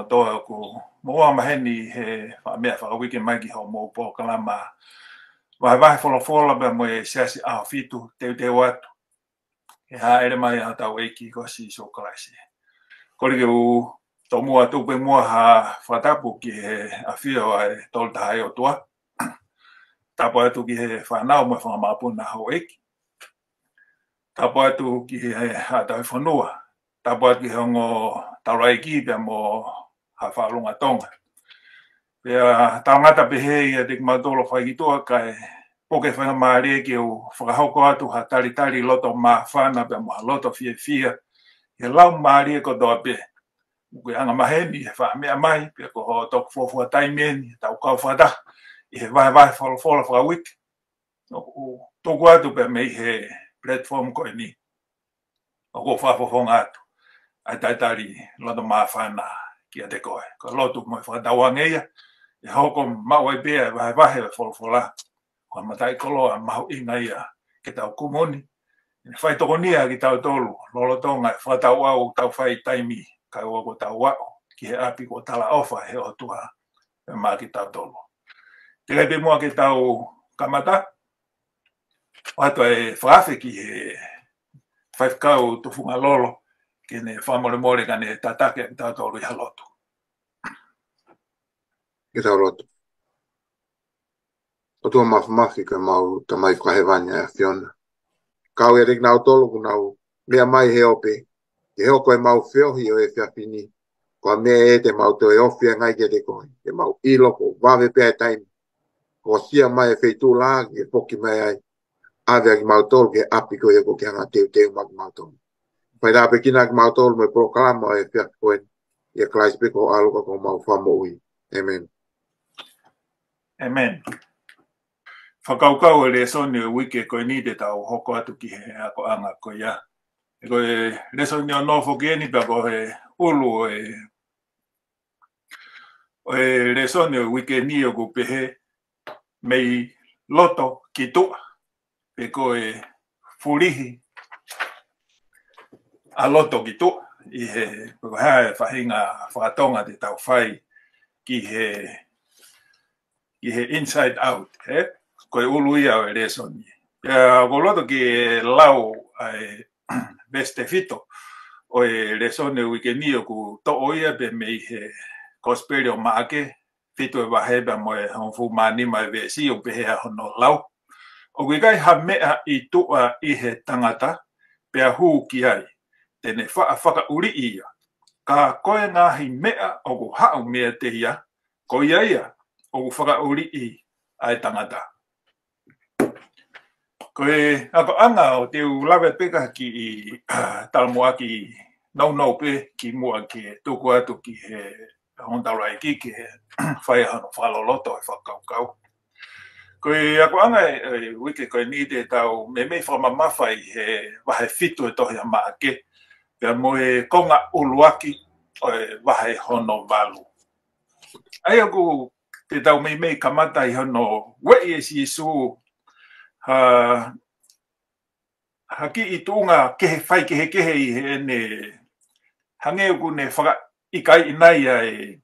toa ko moa maheni he mea whakawiki mai ki ho mo po kalama. Vai fola be mo e siasi a fitu te watu. E ha ere mai ha tau eiki ko si so kalasi. Kori ke u to mua tupe mua ha whatapu ki he a whio ai tolta hai o tua. Tapo atu ki he whanau mo whamapuna ho eiki. Tapo atu ki he ha tau whanua. Tapo atu ki he ongo taurai ki pe mo ha whalunga tonga. Pea tangata pehe ia tek matolo whaikitua kai poke whanga maare ki o whakahoko atu ha tari loto ma whana pe mo ha loto fia. He lau maare ko doa pe. Uke anga maheni he wha mea mai pe ko ho tok fofua taimeni tau kau whata. I he vai whalofola whakawiki. Toku atu pe mei he platform ko ni. O ko whafofonga atu. Ai taitari loto ma whana ki a te koe. Ko lotu mo whakatawangeia. E hoko mawai bea vai wholofola. Ko matai koloa mahu inga ia ke tau kumoni. Whai toko nia ki tau tolu. Lolotonga whatau au tau whai taimi. Kai ua ko tau wao. Ki he api ko tala ofa he o tua. E maa ki tau tolu. Te reipe mua ki tau kamata. Wato e whaafe ki he whaifkau tufunga lolo. Ki ne whamore ka ne tatake ki tau tolu i halotu. Ki tau lotu. O tua mafi ka mau tamai kwa he vanya e Fiona. Kau e rik nau tolu ku nau mea mai he ope. Ke heo koe mau whiohi o e whiawhini. Koa mea e te mau to e ofia ngai ke te koe. Ke mau ilo ko wawe pēr taimi. Ko sia mai e wheitu lāki e poki mai ai. Ave aki mau tolu ke api ko e ko ke anga teu maki mau tolu. Pai rape kina ki mau tolu me proklama e whiawhi koe. Ia klaispe ko aluka ko mau whamo ui. Amen. Amen. Whakaukau e le soni o wike koe ni te tau hoko atu ki he ako anga koe ia. E koe le soni o nofo ki eni pa ko he ulu o e le soni o wike ni o ku pehe mei loto ki tua. Pe koe furihi a loto ki tua. I he hae whahinga whakatonga te tau whai ki he inside out. Koe ulu ia o e le soni. Ko loto ki lau ai veste fito o e le soni o wike ni o ku to oia pe mei he Cosperio maake fito e waheba mo e honfu mani mai vesi o pehe hono lau. O wikai ha mea i tua i he tangata pea huu ki ai. Tene whaka uri ia. Ka koe ngahi mea o ku hao mea te ia. Ko ia o ku whaka uri i ai tangata. Koe ako anga o te ulawe peka ki i talmoaki nau pe ki mua ki tuku atu ki he hondaurai ki he whaihano whaloloto e whakaukau. Koe ako anga e wike koe ni te tau me whamamawhai he wahe fitu e tohi a maake. Pea moe konga uluaki o e wahe hono walu. Ai aku te tau me kamata i hono wei e si su haki i tunga kehe whai kehe i he ne hange uku ne whaka ikai inai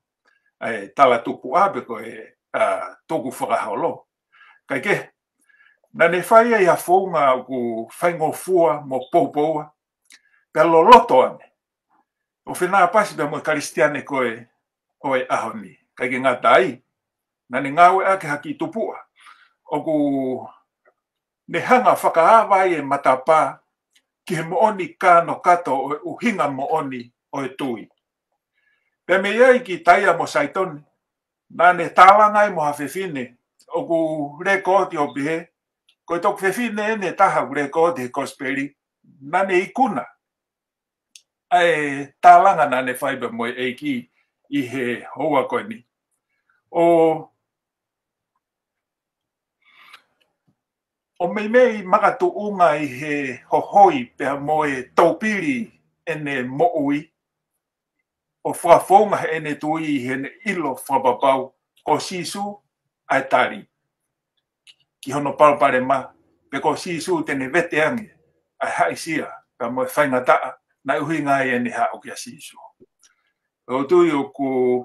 ai tala tupu abe ko e toku whakaholo. Kai ke, na ne whai ai a whaunga uku whaingo fua mo poupoua, ka loloto ane. O whenā pasi pe mo karistiane koe oe ahoni. Kai ke ngā tai, na ne ngāwe ake haki tupua. Oku ne hanga whakaawai e matapa ki he mooni kāno kato o uhinga mooni o e tui. Pea me iai ki taia mo saitoni, nā ne tālangai mo hawhewhine, o ku rekodi o pihe, koe tok whewhine e ne taha ku rekodi he kosperi, nā ne ikuna. Ai tālanga nā ne whaiba mo e ki i he hoa koe ni. O mei makatu unga i he hohoi pea mo e taupiri ene moui. O whawhaunga he ene tui i he ilo whapapau ko sisu ai tari. Ki hono palpare ma, pe ko sisu tene vete ange, ai haisia, pea mo e whaingataa, na uhi ngai ene hao kia sisu. o tu yo ku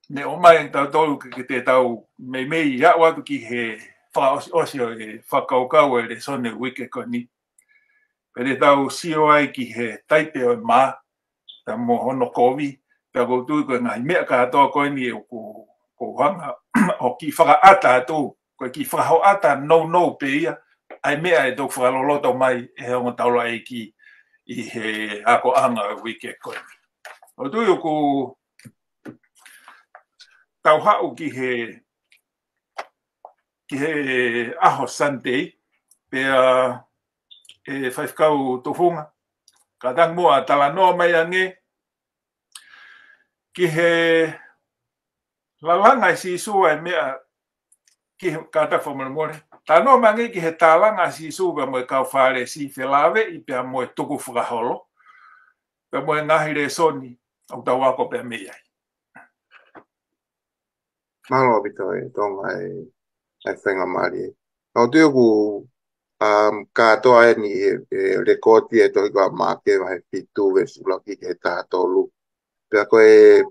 ne o mai tau tolu ki te tau mei ia watu ki he osio e whakaukau e le sone wike koni. Pere tau sio ai ki he taipe o mā, ta mo hono kovi, ta ko tu ko ngai mea ka toa koe ni e ko hanga o ki whakaata atu, ko ki whakaata no pe ia, ai mea e tau whakaloloto mai e he onga taula e ki i he ako anga wike koe. O tu yo ko tau hau ki he aho Sunday, pea e whaifkau tofunga. Ka tang mua tala noa mai ange, ki he lalanga si sua e mea, ki ka tak whamanamore. Ta noa mai ange ki he talanga si sua mo e kau whare si whelawe i pea mo e tuku whakaholo, pea mo e ngahi re soni, au tau wako pea mea. Malo bito e tonga e whenga mari. Nau teo ku katoa e ni rekoti e tohi kua make wahe pitu we sulaki ke tātolu. Pea koe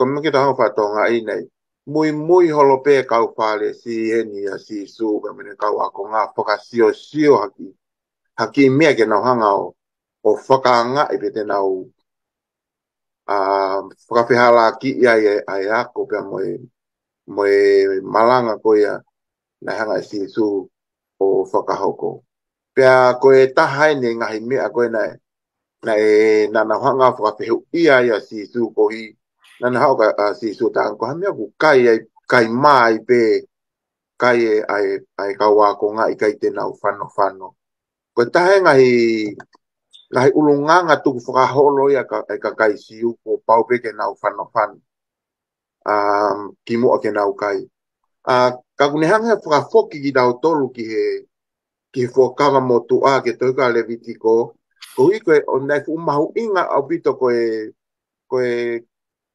miki taho whatonga i nei. Mui holo pe kau whale si heni a si su ka mene kau ako ngā whakasio sio haki mea ke nau hanga o whakaanga i pete nau whakawhihala ki ia ai ako pea moe malanga ko ia na hanga i si su o whakahoko. Pea koe tahai ne ngahi mea koe na nana hanga whakawhihu ia si su ko hi nana hauka si su ta ko hamea ku kai mai pe kai ai kawa ko nga i kai te nau whano. Koe tahai ngahi ulunganga tuku whakaholo ia ka kai siu ko paupe ke nau whano. Ki mua ke nau kai. Ka kunehanga whakafoki ki nau tolu ki he whakawa motu a ke toika Levitiko. Ko i koe o nei umahu inga au pito koe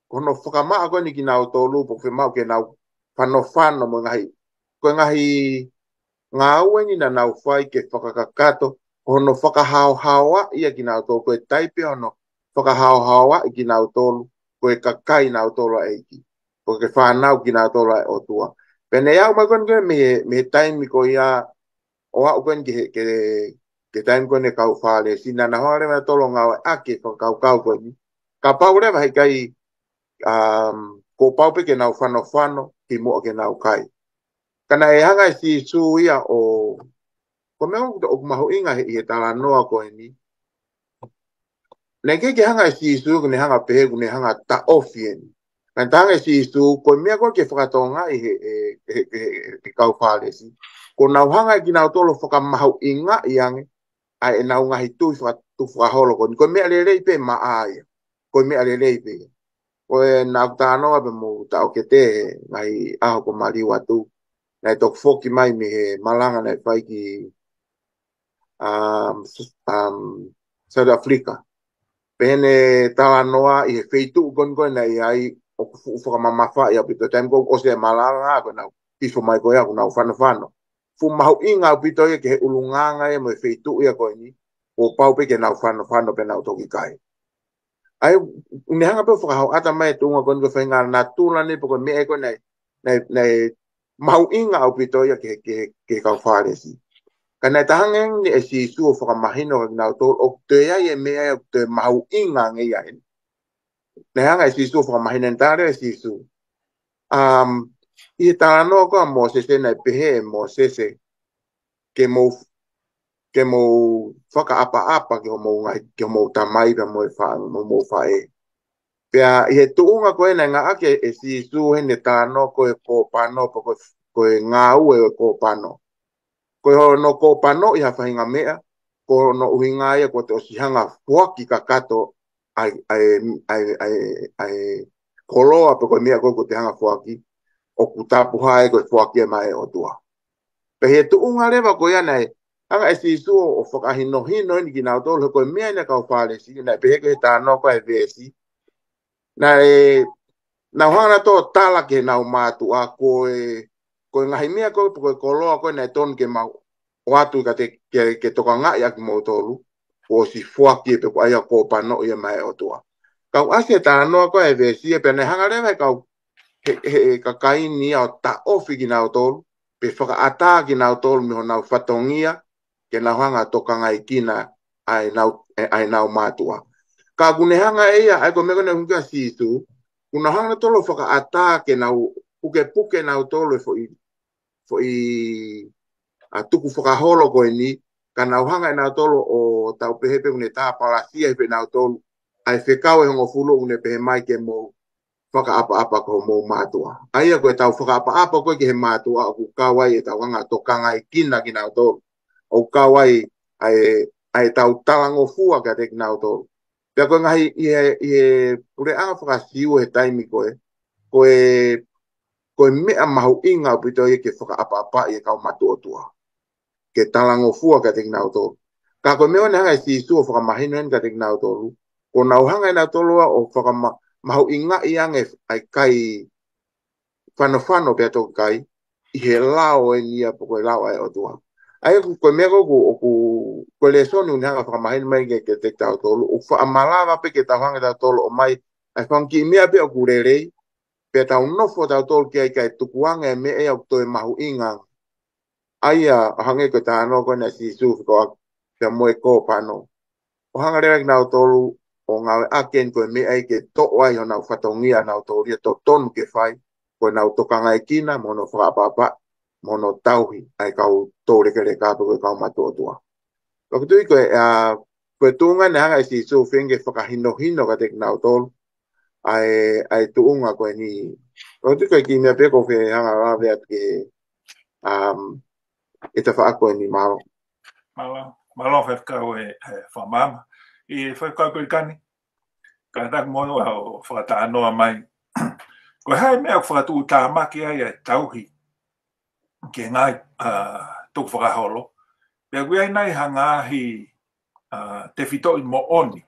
kono whakamaa koe ni ki nau tolu po whemau ke nau whano mo ngahi. Koe ngahi ngā uengi na nau whai ke whakakakato hono whakahauhaua ia ki nau tolu. Koe taipe hono whakahauhaua i ki nau tolu. Koe kakai nau tolu eiki. Koe ke whanau ki nau tolu e o tua. Pene iau mai koe me taimi ko ia o au koe ke taimi koe ne kau whale. Sina na hoa rewa tolo ngau ake kau koe ni. Ka pau rewa hei kai ko paupe ke nau whano ki mua ke nau kai. Kana e hanga si su ia o ko mea o maho inga he tala noa koe ni. Nei ke hanga si su kune hanga pehe kune hanga ta ofien. Kan tanga si su ko mea koe ke whakatonga i he kau whale si. Ko nau hanga ki nau tolo whakamaho inga i ange ai nau ngahi tui whakaholo ko ni. Ko mea lelei pe maaia. Ko mea lelei pe. Ko e nau tānoa pe mo tau ke te ngai aho ko mari watu. Nei tok foki mai me he malanga nei whai ki South Africa. Pene tala noa i he feitu kon nei ai o whakamamawha i apito taim ko o se malanga ko nau pifo mai ko ia ko nau whano. Fu mahu inga apito ia ke he ulunganga ia mo he feitu ia ko ni o paupe ke nau whano pe nau toki kai. Ai ne hanga pe whakahau ata mai tunga kon ko whainga na tūla ne poko mea ko nei mau inga au pito ia ke kau whare si. Kana tahangeng ni e si su o whakamahino ka nau tō o te ia e mea te mau inga ngai ai. Ne hanga e si su o whakamahino en tāre e si su. I tāra noa koa mo se se nei pehe mo se ke mo whakaapa ke ho mo tamai ka mo whae. Pea i he tuunga koe nei ngā ake e si su hene tāno koe ko pano koe ngā ue ko pano. Koe ho no ko pano i hawhahinga mea, ko no uhinga ia ko te osihanga fuaki ka kato ai koloa pe koe mea koe ko te hanga fuaki o kutapu hae koe fuaki e mai o tua. Pe he tuunga rewa koe anai, anga e si su o whakahino ni ki nau tolu koe mea ina kau whale si, nai pe he koe tāno koe vesi. Nau hana tō tala ke nau mātu a koe ngahi mea koe koloa koe nai tonu ke mau o atu ke toka ngai aki mo tolu. o si fuaki pe ko ai ko pa no ia mai o tua kau ase ta no ko e ve si pe ne hanga le kau he ka kai ni o ta ofi ki na o tolu pe whaka ata ki na o tolu mi ho na whatongia ke na hanga toka ngai kina ai nau mātua. Ka kune hanga eia ai ko meko ne hunga sisu kuna hanga tolo whaka ata ke na puke puke na o tolu fo i a tuku whakaholo koe ni ka na hanga na o tolu o tau pehepe une tā palasia hepe na o tolu ai whekau e hongo fulu une pehe mai ke mou whakaapa-apa ko mō mātua. Aia koe tau whakaapa-apa koe ki he mātua o ku kawai e tau hanga tokanga i kina ki nao tōru. O kawai ai tau talango fua ka te ki nao tōru. Pea koe ngahi i he pure anga whakasiu he taimi koe mea mahu inga o pito i ke whakaapa-apa i e kau mātua tua. Ke talango fua ka te ki nao tōru. Ka koe mea ne hanga i sisu o whakamahino en ka te ki nao tōru. Ko nau hanga i nao tōru o mahu inga i ange ai kai whano pia tō kai i he lao e nia po koe lao ai o tua. Ai koe mea koe le soni uni hanga whakamahini mai ke te tau tolu o whaamalawa pe ke tau hanga tau tolu o mai ai whanki mea pe o kurerei pe tau nofo tau tolu ki ai kai tukuanga e mea e au toi mahu inga ai a hange koe tā anō koe na si sufi ko pia moe kō pano. O hanga rea ki nau tolu o ngā aken koe me ai ke to ai ho nau whatongia nau tōria to tonu ke whai koe nau tokanga e kina mono whakapapa mono tauhi ai kau tōreke re kāpa koe kau matua tua. Loko tui koe tūnga ne hanga i si so whenge whakahino ka te nau tōru ai tūnga koe ni. Loko tui koe ki mea peko whe hanga rāwe atu ke e ta wha koe ni malo. Malo whakau e whamama. I whakau koe kani. Ka tak mono au whakata anoa mai. Koe hai mea whakatu tā maki ai e tauhi. Ke ngai tuku whakaholo. Pea kui ai nai hangahi te whito i mo oni.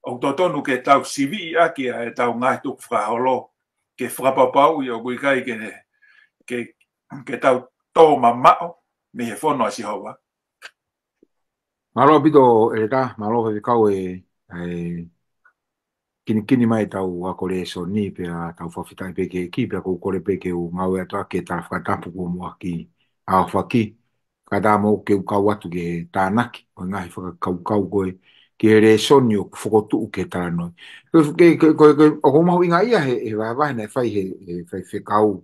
O totonu ke tau sivi i aki e tau ngai tuku whakaholo. Ke whakapapau i o kui kai ke tau tō mamao. Me he whono asi haua. Malo pito e ta, malo he kau kini mai tau akore so ni pe tau whawhitai peke ki pe kou kore peke u ngau e toa ke tala whakatapu ko mua ki a whaki. Ka tā mō ke u kau atu ke tānaki, o ngahi whakakau koe ki he re soni o whakotu ke tala noi. O ko mahu inga ia he wahe nei whai he whekau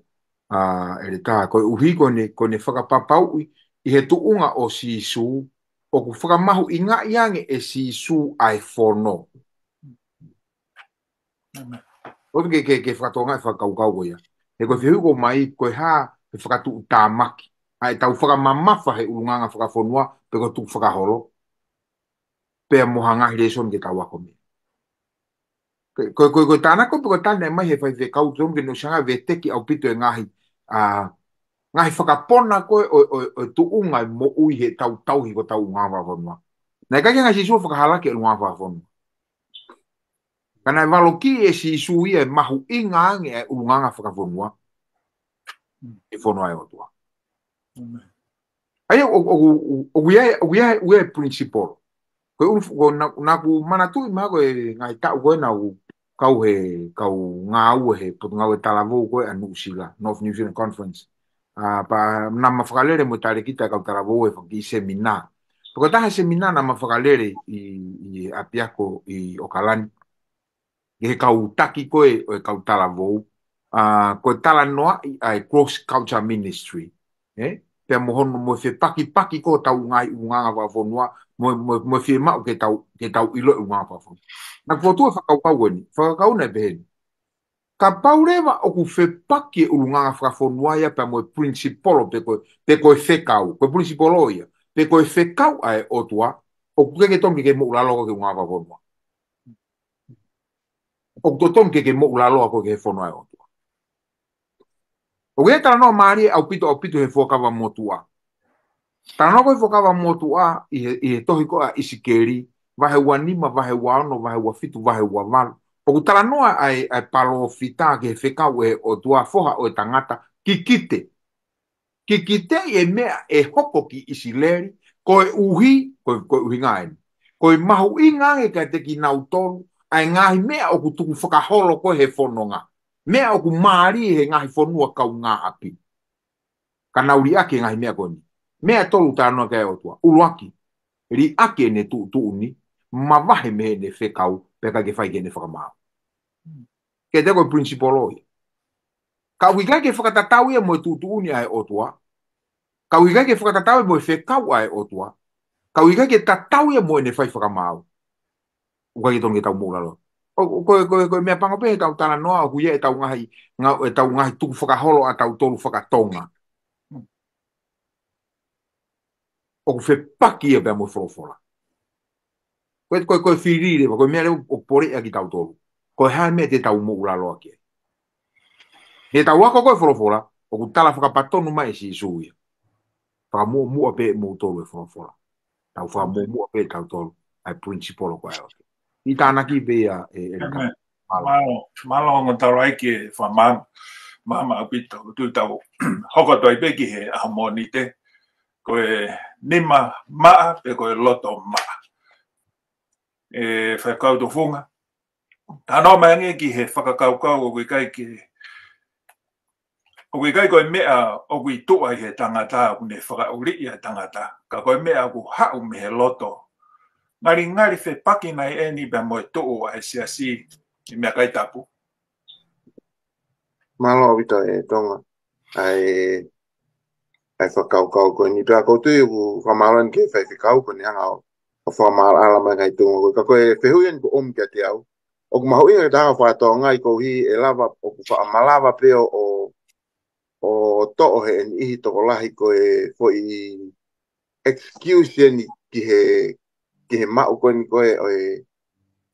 e re tā, koe uhi kone whakapapau i he tuunga o si su o ku whakamahu i ngā iange e si su ai whono. Oto ke whakatonga e whakaukau koe ia. He koe whihuko mai koe hā he whakatu tā maki. Ai tau whakamamafa he urunganga whakawhonua pe koe tuk whakaholo. Pea mohanga hi reson ke tau ako me. Koe tānako pe koe tāne mai he whai whekau tōm ke no sanga ve teki au pito e ngahi ngahi whakapona koe o tuunga mo ui he tauhi ko tau ngā whawhonua. Nei kai ngai sisu whakahalake e ngā whawhonua. Kana e walo ki e sisu ia mahu inga ange e urunganga whakawhonua. E whonua e o tua. Ai o ia principal. Koe naku manatui maa koe ngai tau koe nau kau ngā ue he potu ngau e talavou koe anu usila North New Zealand Conference. Pa nama whakalere mo tare kita kau taravou e whaki semina. Poko taha semina nama whakalere i apiako i Okalani. He kau taki koe o e kau taravou. Koe tala noa ai Cross Culture Ministry. Pea mohono mo fe paki ko tau ngai unganga whawhonua mo fe mau ke tau ilo unganga whawhonua. Nak fotua whakaukau ni, whakakau nei beheni. Ka paurewa o ku fe paki urunganga whakawhonua ia pe mo principolo pe koe whekau, koe principolo ia, pe koe whekau ai o tua, o kukeke tongi ke mo ulalo ke unganga whawhonua. O kutotongi ke mo ulalo ko ke whonua ai o tua. O kia tala noa maari au pito he whokawa motua. Tala noa koe whokawa motua i he tohi koa isikeri, vahe ua nima, vahe ua ono, vahe ua fitu, vahe ua valu. O tala noa ai palo fita ke he whekau e o tua foha o e tangata kikite. Kikite e mea e hoko ki isileri, koe uhi ngaini. Koe mahu inga e ka te ki nau tolu, ai ngahi mea o ku tuku whakaholo koe he whanonga. Mea o ku maari he ngahi whanua kau ngā api. Ka nauri ake ngahi mea koe ni. Mea tolu tānoa kai o tua. Uruaki. Ri ake ne tu ni, ma wahe me ne whekau, peka ke whai ke ne whakamau. Ke te koe principolo i. Ka wikai ke whakatatau ia mo tu ni ai o tua. Ka wikai ke whakatatau ia mo whekau ai o tua. Ka wikai ke tatau ia mo ne whai whakamau. Ukai ke tongi tau mōra lo. Koe mea pangope he tau tana noa, huia e tau ngahi tuku whakaholo a tau tolu whakatonga. O ku whepaki e pia mo wholofola. Koe whirire, koe mea leo o pore a ki tau tolu. Koe hae mea te tau mōra loa kia. He tau wako koe wholofola, o ku tala whakapatonu mai si isuia. Whakamua pe mō tolu e wholofola. Tau whakamua pe tau tolu, ai principolo koe au. I tāna ki bea e rika. Malo ngon tau rai ke mama apito tu tau hoko toi peki he harmonite koe nima maa pe koe loto maa. E whakau to funga. Tano mangi ki he whakakaukau o kui kai ki o kui kai koe mea o kui tua he tangata o ne whakauri i a tangata. Ka koe mea ku hau me he loto. Ngari whe paki nei e ni bea moe tuu a he si i mea kai tapu. Malo vita e tonga. Ai whakaukau koe ni pia koutu i ku whamauran ke whaikau koe ni hanga o whamau alama ngai tunga koe. Ka koe whehuian ko kia te au. O ku mahu inga taha whātoa ngai ko hi e lava o ku whaamalawa peo o to'o he en ihi toko lahi koe i excuse ni ki he mau koe ni koe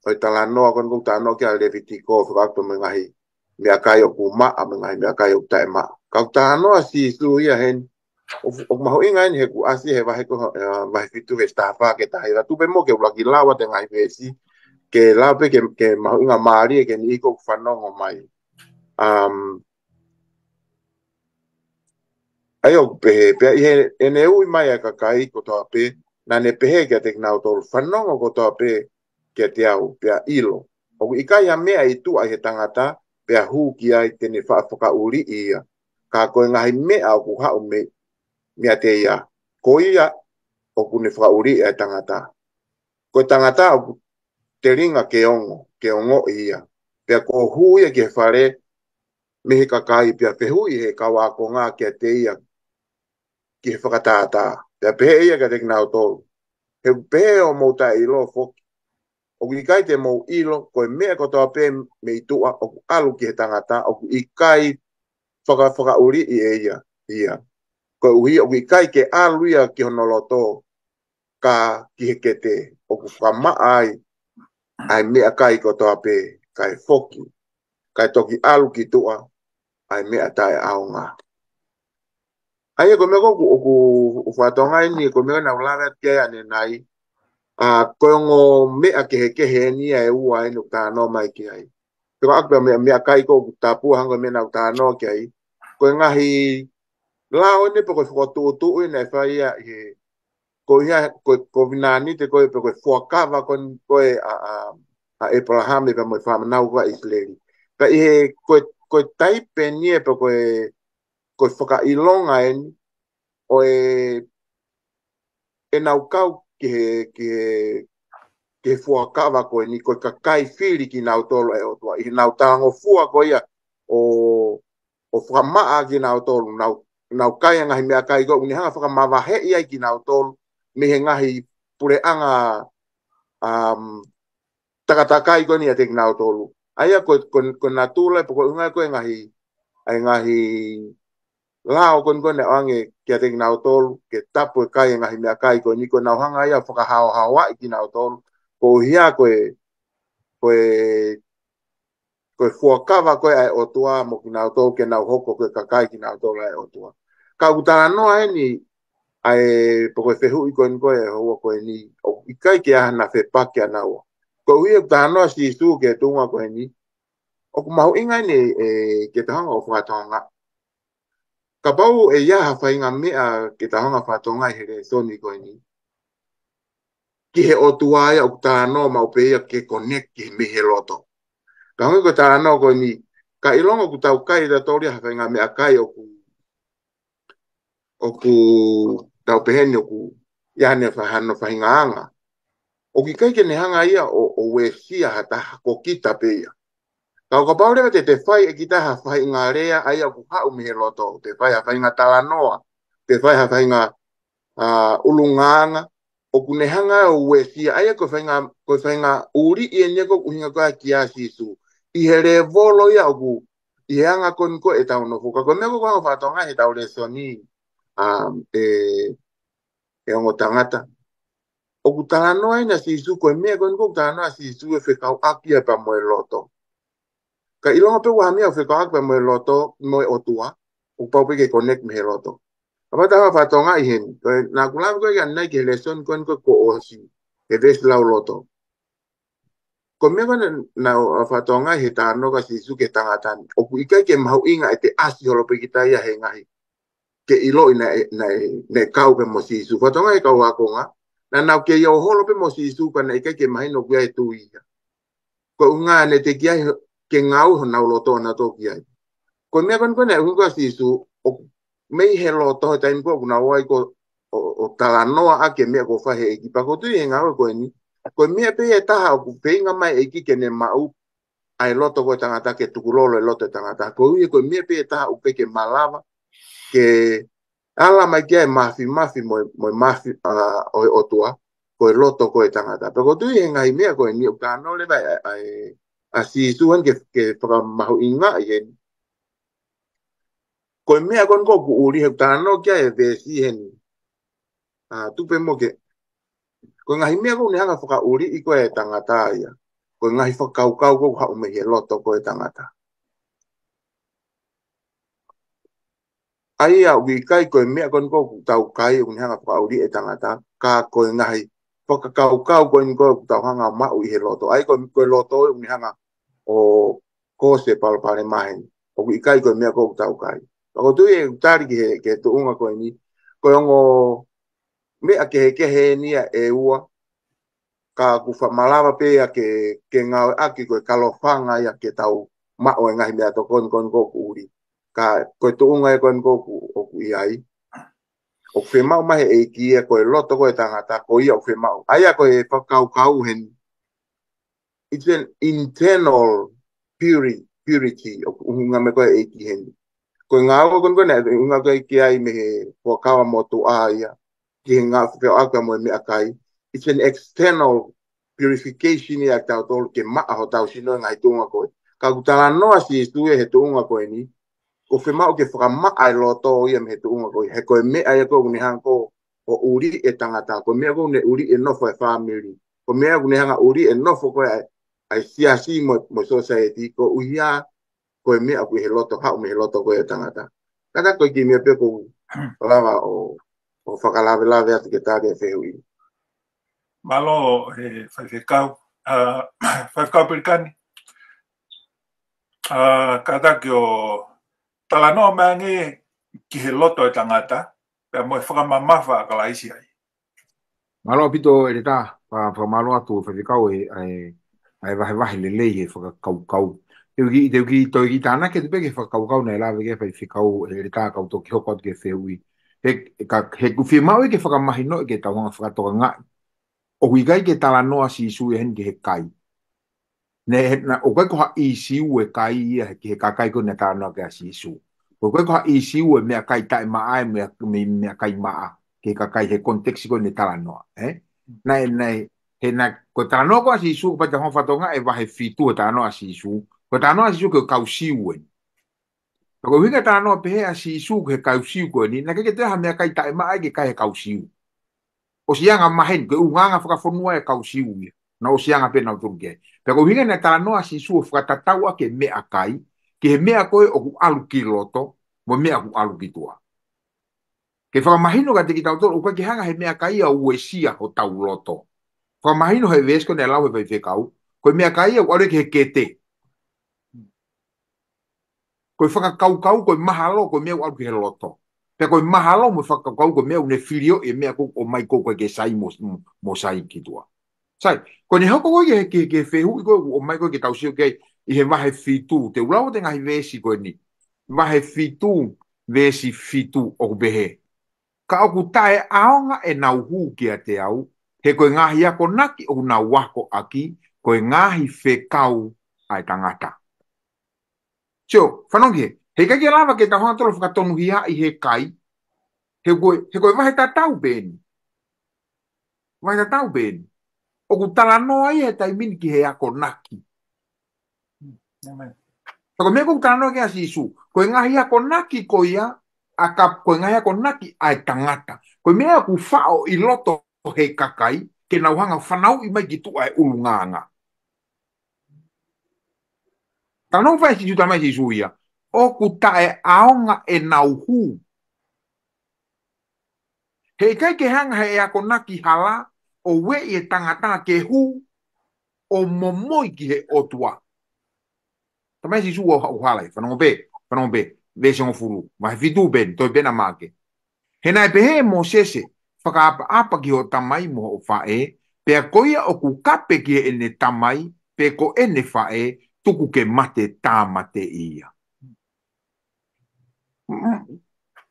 o talanoa koe ni tānoa ki a leviti ko whakakto me ngahi mea kai o ku maa me ngahi mea kai o tae maa. Kau tānoa si su ia hen o mahu inga ni he ku asi he wahe fitu he stafa ke tahi ratu pe mo ke ulaki lawa te ngahi vesi ke lape ke mahu inga maari ke ni iko whanongo mai. Ai o pehe, pea ihe e ne ui mai a kakai ko toa pe, na ne pehe kia te knau tolu whanongo ko toa pe kia te au, pea ilo. O i kai a mea i tu ai he tangata, pea hū ki ai tene whaafaka uri ia. Ka koe ngahi mea o ku hau mea te ia. Ko ia o ku ne whaka uri ia tangata. Ko tangata o te ringa ke ongo ia. Pea ko hū ia ki he whare, mehe kakai pea pehui he kawako ngā kia te ia ki he whakatātā. Pea pehe ia ka te knau tolu. He pehe o mouta ilo foki. O ki kai te mou ilo, koe mea ko toa pe me i tua, o ku alu ki he tangata, o ku i kai whakauri i ia. Koe uhi, o ku i kai ke alu ia ki honoloto, ka ki he kete, o ku whama ai mea kai ko toa pe, kai foki, kai toki alu ki tua, ai mea tae aonga. Ai ko me ko ku whatonga ini ko me na ulanga ke ane nai ko ngo me ke he ni e ua ino ta no mai ki ai. Ko akpa me kai ko tapu hanga me na ta no ki ai. Ko ngahi la one pe ko tu ina fa ia he ko ia ko vinani te ko pe ko foka ko Abraham pe mo fa na ua Israeli. Pe he ko tai pe ni pe ko whaka ilonga o nau kau ke fuakawa koe ni koe ka kai whiri ki nau tolu e o tua. I nau tango fua koe ia o whamaa ki nau tolu. Nau kai ngahi mea kai koe uni hanga whakamawahe ia ki nau tolu. Mihe ngahi pure anga takatakai koe ni a te ki nau tolu. Aia koe natula po koe ungai koe ngahi lao kon ne ange kia te nau tolu ke tapu e kai ngahi mea kai ko niko nau hanga ia whakahao hawa i ki nau tolu ko hia koe fuakawa koe ai o tua mo ki nau tolu ke nau hoko koe kakai ki nau tolu ai o tua ka utara noa e ni ai po koe whehu i koe nikoe e hoa koe ni o i kai ke ahana whepake ana ua ko hui utara noa si su ke tunga koe ni o kumahu ingai ni ke tahanga o whakatonga ka pau e ia hawhainga mea ki ta hanga whatonga i here soni koe ni. ki he o tuai o tāno ma o peia ke connect ki me he loto. Ka hongi ko tāno ko ni, ka ilongo ku tau kai da tori ha whainga me a kai o ku tau peheni o ku iane whahano whainga anga. O ki kai ke ne hanga ia o we sia hata ko kita peia. Ka o ka paure te whai e kita ha whainga rea ai o ku hau me he loto, te whai ha whainga talanoa, te whai ha whainga ulunganga, o kunehanga o wesia ai ko whainga uri i e neko kuhinga koa ki a sisu. I he re volo ia o i hanga kon ko e tau no fuka. Ko meko kwa whatonga he tau le soni e ongo tangata. O ku talanoa ina sisu ko mea kon ko talanoa sisu e whekau aki e pa moe loto. Ka ilonga pe wahamia o whekau aki pa moe loto moe otua. O pau peke connect me he loto. Apa tahu fatonga ihen, na kulam ko yan nai ke lesson kon ko osi, ke ves lau loto. Ko me na fatonga he tano ka sisu ke tangatan. O ku ikai ke mau inga ete asi holo pe kita ya he ngai. Ke ilo ina ne kau pe mo sisu. Fatonga e kau ako nga. Na nau ke yo holo pe mo sisu ka na ikai ke mai no kia e tu ia. Ko unga ne te kia ke ngau na loto na to kia. Ko me kon ne unga sisu mei he loto he taim ko kuna wai ko o talanoa ake mea ko whahe eki. Pako tui e ngawe koe ni. Koe mea pe e taha o kupeinga mai eki ke ne mau ai loto koe tangata ke tukulolo e loto e tangata. Koe mea pe e taha o peke malava ke ala mai kia e mafi moi mafi o tua koe loto koe tangata. Pako tui e ngai mea koe ni o kano le vai a si suhan ke whakamahu inga i heni. Koe mea kon ko ku uri he tāno kia e vesi heni. Tupe mo ke. Koe ngahi mea ko ni hanga whaka uri i koe e tangata ia. Koe ngahi whakaukau ko hau me he loto koe tangata. Ai au ki kai koe mea kon ko ku tau kai o ni hanga whaka uri e tangata. Ka koe ngahi whakaukau koe ni koe ku tau hanga mau i he loto. Ai koe loto o ni hanga o kose palpare maheni. O ki kai koe mea ko ku tau kai. Ako tui e utari ke tuunga koe ni, koe ongo mea ke he nia e ua, ka kufa malawa pe ke ngau aki koe kalofanga ia ke tau mao e ngahi mea to kon koku uri. Ka koe tuunga e kon koku oku iai. O whemau mahe e kia koe loto koe tangata ko ia o whemau. Aia koe whakau hen. It's an internal purity o unga me koe e ki hen. Ko ngā kon kone, unga kai ki ai me he kua kawa motu a ia, ki he ngā whiwheo aka mo e mea kai. It's an external purification ia tau tolu ke maa ho tau sino ngai tunga koe. Ka kutala noa si istue he tunga koe ni, ko whemau ke whakamaa e loto ia me he tunga koe. He koe mea ia koe kune hanga ko o uri e tangata, ko mea koe ne uri e nofo e family. Ko mea kune hanga uri e nofo koe ai siasi mo society, ko uhia koe mea koe he loto, hau me he loto koe tangata. Kata koe ki mea peko lava o whakalawe atu ke tāre e whehui. Malo whaiwhekau, whaiwhekau pirikani. Kata ki o talanoa mea nge ki he loto e tangata, pia moe whakamamafa ka laisi ai. Malo pito e ta, pa malo atu whaiwhekau ai wahe lelei he whakakau. Teu ki toi ki tāna ke te peke whakaukau nei lawe ke whaiwhekau e tā kau toki hoko atu ke whehui. He kuwhi mau e ke whakamahino e ke tauhanga whakatoka ngai. O hui kai ke tala noa si isu e hen ke he kai. O kai koha i siu e kai ia ke he kakai ko ne tala noa ke a si isu. O kai koha i siu e mea kai tae maa e mea kai maa ke kakai he konteksi ko ne tala noa. Nei, he na ko tala noa ko a si isu pa te honga whatonga e wahe fitu e tala noa si isu. Ko tala noa si isu ke kau siu e. Ko hinga tala noa pehe a si isu ke kau siu ko ni, na ke te ha mea kai tae maa e ke kai he kau siu. O sianga mahen, ke unganga whakafonua e kau siu ia. Na o sianga pena o turuke. Pero hinga na tala noa si isu whakatatau ke mea kai, ke he mea koe o ku alu ki loto, mo mea ku alu ki tua. Ke whakamahino ka te ki tau tolu, uka ki hanga he mea kai a uesia ho tau loto. Whakamahino he vesko ne lau he vai whekau, koe mea kai a uare ke he kete. Koe whakakau-kau, koe mahalo, koe mea u alu ki he loto. Pe koe mahalo mo whakakau ko mea une whirio e mea ko o mai ko koe ke sai mo sai ki tua. Sai, ko ni hoko koe ke whehu i koe o mai koe ke tausio kei i he wahe whitu. Te ulau te ngahi vesi koe ni. Wahe whitu vesi whitu o behe. Ka oku tae aonga e nau hu kia te au. He koe ngahi ako naki o nau wako aki. Koe ngahi whekau ai tangata. Tio, whanongi he. He kai ke lava ke tahonga tolo whakatonu hia i he kai. He koe wahe tatau beni. Wahe tatau beni. Oku tala noa i he taimini ki he ako naki. Tako mea koe tala noa ki a sisu. Koe ngahi ako naki koia. Koe ngahi ako naki ai tangata. Koe mea ku whao i loto he kakai. Ke nauhanga whanau i mai ki tu ai ulunganga. Tala noa whai sisu tamai sisu ia. Oku tae aonga e nau hu. He kai ke hanga he ako naki hala. O we i e tangata ke hu. O momoi ki he otua. Tamai sisu o halai. Whanongo pe. Vese ngō furu. Mahe fitu ben. Toi bena make. He nai pe he mo sese. Whakaapa ki ho tamai mo o whae. Pea koia o ku kape ki e ne tamai. Pe ko ene whae. Tuku ke mate tāmate ia.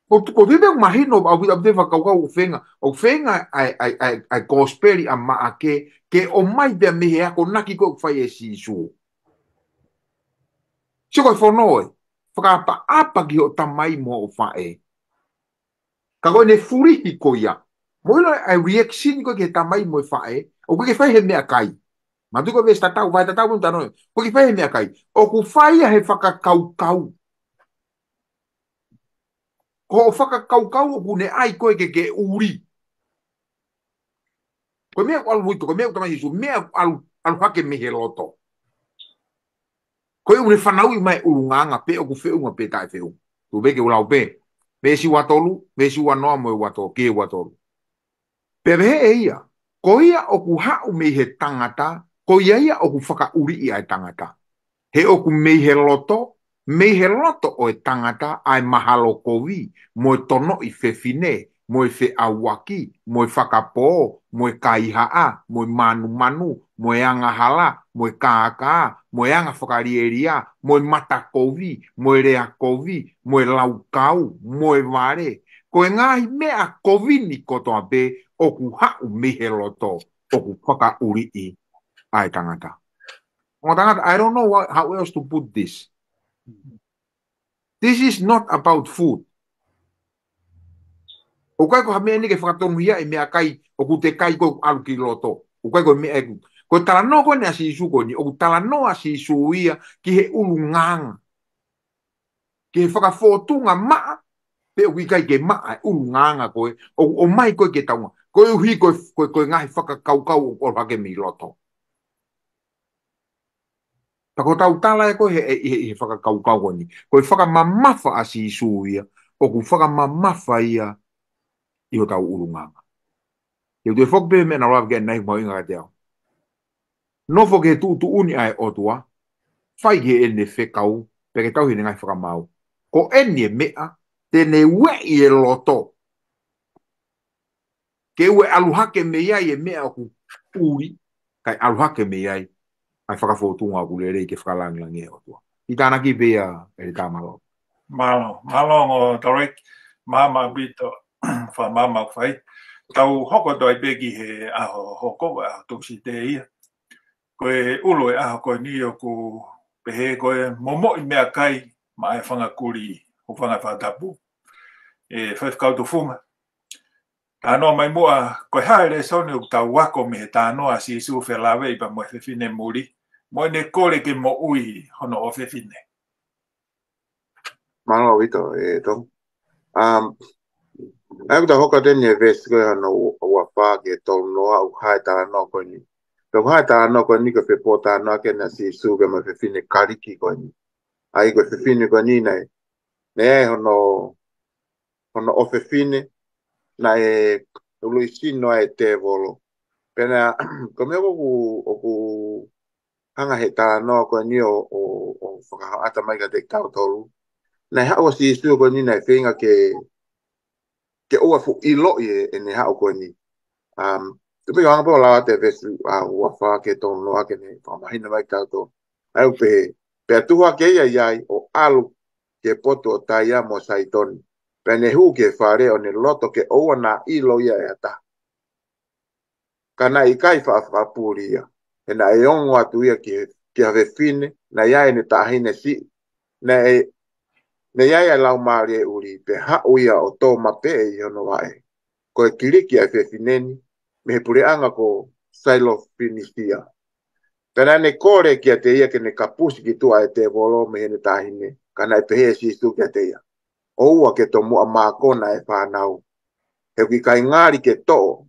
Ko tipe mahino au te whakaukau o whenga. O whenga ai kosperi a maake. Ke o mai bea mehe ako naki ko whai e sisu. Se koe whanoi. Whakaapa ki ho tamai mo o whae. Ka koe ne furihi ko ia. Moilo ai reaction ko ke tamai mo whae. O koe ke whai he mea kai. Matu ko vesta tau, vai tatau mun tanoi. Ko ke whai he mea kai. O ku whai he whakakaukau. Ko o whakakaukau o kune ai koe ke uri. Ko mea alu muito, ko mea tamai isu, mea alu hake mehe loto. Ko e une whanau i mai urunganga pe o ku whiunga pe tae whiunga. Tu beke ulau pe. Vesi watolu, vesi wanoa mo watolu, ke watolu. Pe he e ia. Ko ia o ku hau me he tangata, ko ia o ku whakauri i ai tangata. He o ku me he loto o e tangata ai mahalo kowi, mo e tono i whewhine, mo e whe awaki, mo e whakapō, mo e kaihaa, mo e manu, mo e angahala, mo e kākā, mo e anga whakarieria, mo e mata kowi, mo e rea kowi, mo e laukau, mo e ware. Ko e ngahi mea kovini kotoa pe, o ku hau mehe loto, o ku whakauri i ai tangata. I don't know how else to put this. This is not about food. O kai ko hamea ni ke whakatonu hia e mea kai, o ku te kai ko alu ki loto. O kai ko mea eku. Ko tala no ko ne asisu ko ni, o ku tala no asisu ia ki he ulunganga. Ki he whakafotunga maa, pe o kai ke maa ulunganga koe, o mai koe ke taunga. Koe uhi koe ngahi whakakaukau o hake mi loto. Tako tau tala e koe he whakakaukau ko ni. Koe whakamamafa asisu ia, o ku whakamamafa ia, i o tau urunganga. Iu te whakpe me na rawa ke nei mo inga te au. Nofo ke tu uni ai otua, whai ke ene whekau, pe ke tau hine ngai whakamau. Ko ene mea, tene we i e loto. Ke ue aluhake me iai e mea ku uri, kai aluhake me iai, ai whakafotunga ku le rei ke whakalangilangi e otua. I tāna ki pia e tā malo. Malo o Tarek, mama bito, wha mama whai. Tau hoko doi begi he aho hoko aho tusi te ia. Koe ulo e aho koe ni o ku pehe koe momo i mea kai ma e whanga kuri o whanga whatapu. E whaifkau tu funga. Tānoa mai mua, koe haere soni o tau wako me he tānoa si su whelawe i pa mo e whiwhine muri. Mo ne kore ke mo ui hono o whiwhine. Malo wito e tong. Ai ta hoka tene vest ko no wa fa ke to no au hai ta no ko ni. To hai ta no ko ni ko pe pota no ke na si su ke ma fe fine kariki ko ni. Ai ko fe fine ko ni nai. Ne hono o fe fine na e lo isino e te volo. Pena ko me ku hanga he ta no ko ni o fa ata mai ka te tau tolu. Na ha o si su ko ni na fe nga ke ke ua fu ilo e ne hao koe ni. Tu pe hanga po lawa te vesu a ua wha ke tono noa ke ne whamahina mai tātou. Au pe atuha ke ia iai o alu ke poto o taia mo saitoni. Pe ne hu ke whare o ne loto ke oua na ilo ia e ata. Kana i kai whaapuri ia. E na e ongo atu ia ki have fine, na iai ne tahine si, na iai e lau maari e uri, pe hau ia o tō mape e ono wae. Ko e kiriki ai whiwhineni, me he pure anga ko Silo Finisia. Tana ne kore ki a te ia ke ne kapusi ki tua e te volo me he ne tahine, kana e pehe si su ki a te ia. O ua ke to mua mākona e whanau. He ki kai ngāri ke tō,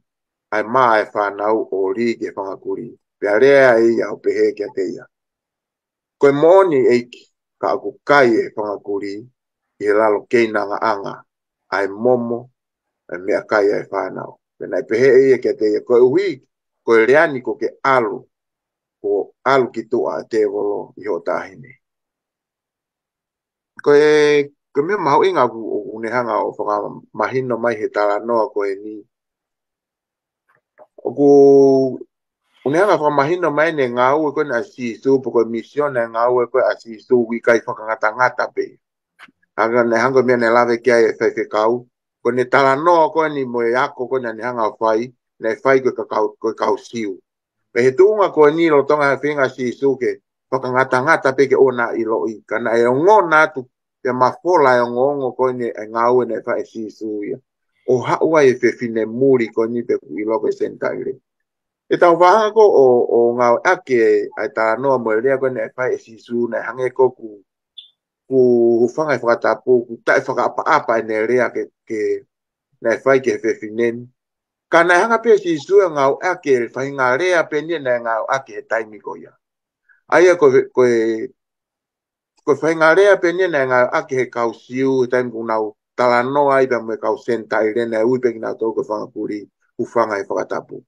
ai mā e whanau o ri ke whangakuri. Pea rea e ia o pehe ki a te ia. Koe moni eiki, ka aku kai e whangakuri, i he lalo keinanga anga, ai momo, e mea kai e whanau. Pena e pehe e ia ki a te ia. Koe uhi, koe reani ko ke alu, ko alu ki tua te volo i ho tahine. Koe mea mahu inga o unehanga o whaka mahino mai he tala noa koe ni. Oku unehanga whaka mahino mai ne ngā ue koe na si supo koe misione ngā ue koe a si su wikai whaka ngata pe. Hanga ne hanga mea ne lawe kia e whai kau. Koe ne tala noa koe ni moe ako koe na ne hanga whai, ne whai koe kau siu. Me he tuunga koe ni lo tonga he whinga si suke, whaka ngata pe ke ona i loi. Kana e ongo nātu, te mafola e ongo koe ni e ngau e ne whae si suia. O haua e whine muri koe ni pe i loko e sentaire. E tau wahanga ko o ngau ake ai tā noa moe rea koe ne whae si su ne hange ko ku whanga e whakatapu, ku tae whakaapa e ne rea ke ne whae ke whinen. Ka nei hanga pe si sua ngau ake whainga rea pe ni nei ngau ake he taimi ko ia. Aia koe whainga rea pe ni nei ngau ake he kau siu he taimi ko nau tala noa i pa mwe kau senta i rena ui pe ki nau tō ko whangapuri u whanga e whakatapu.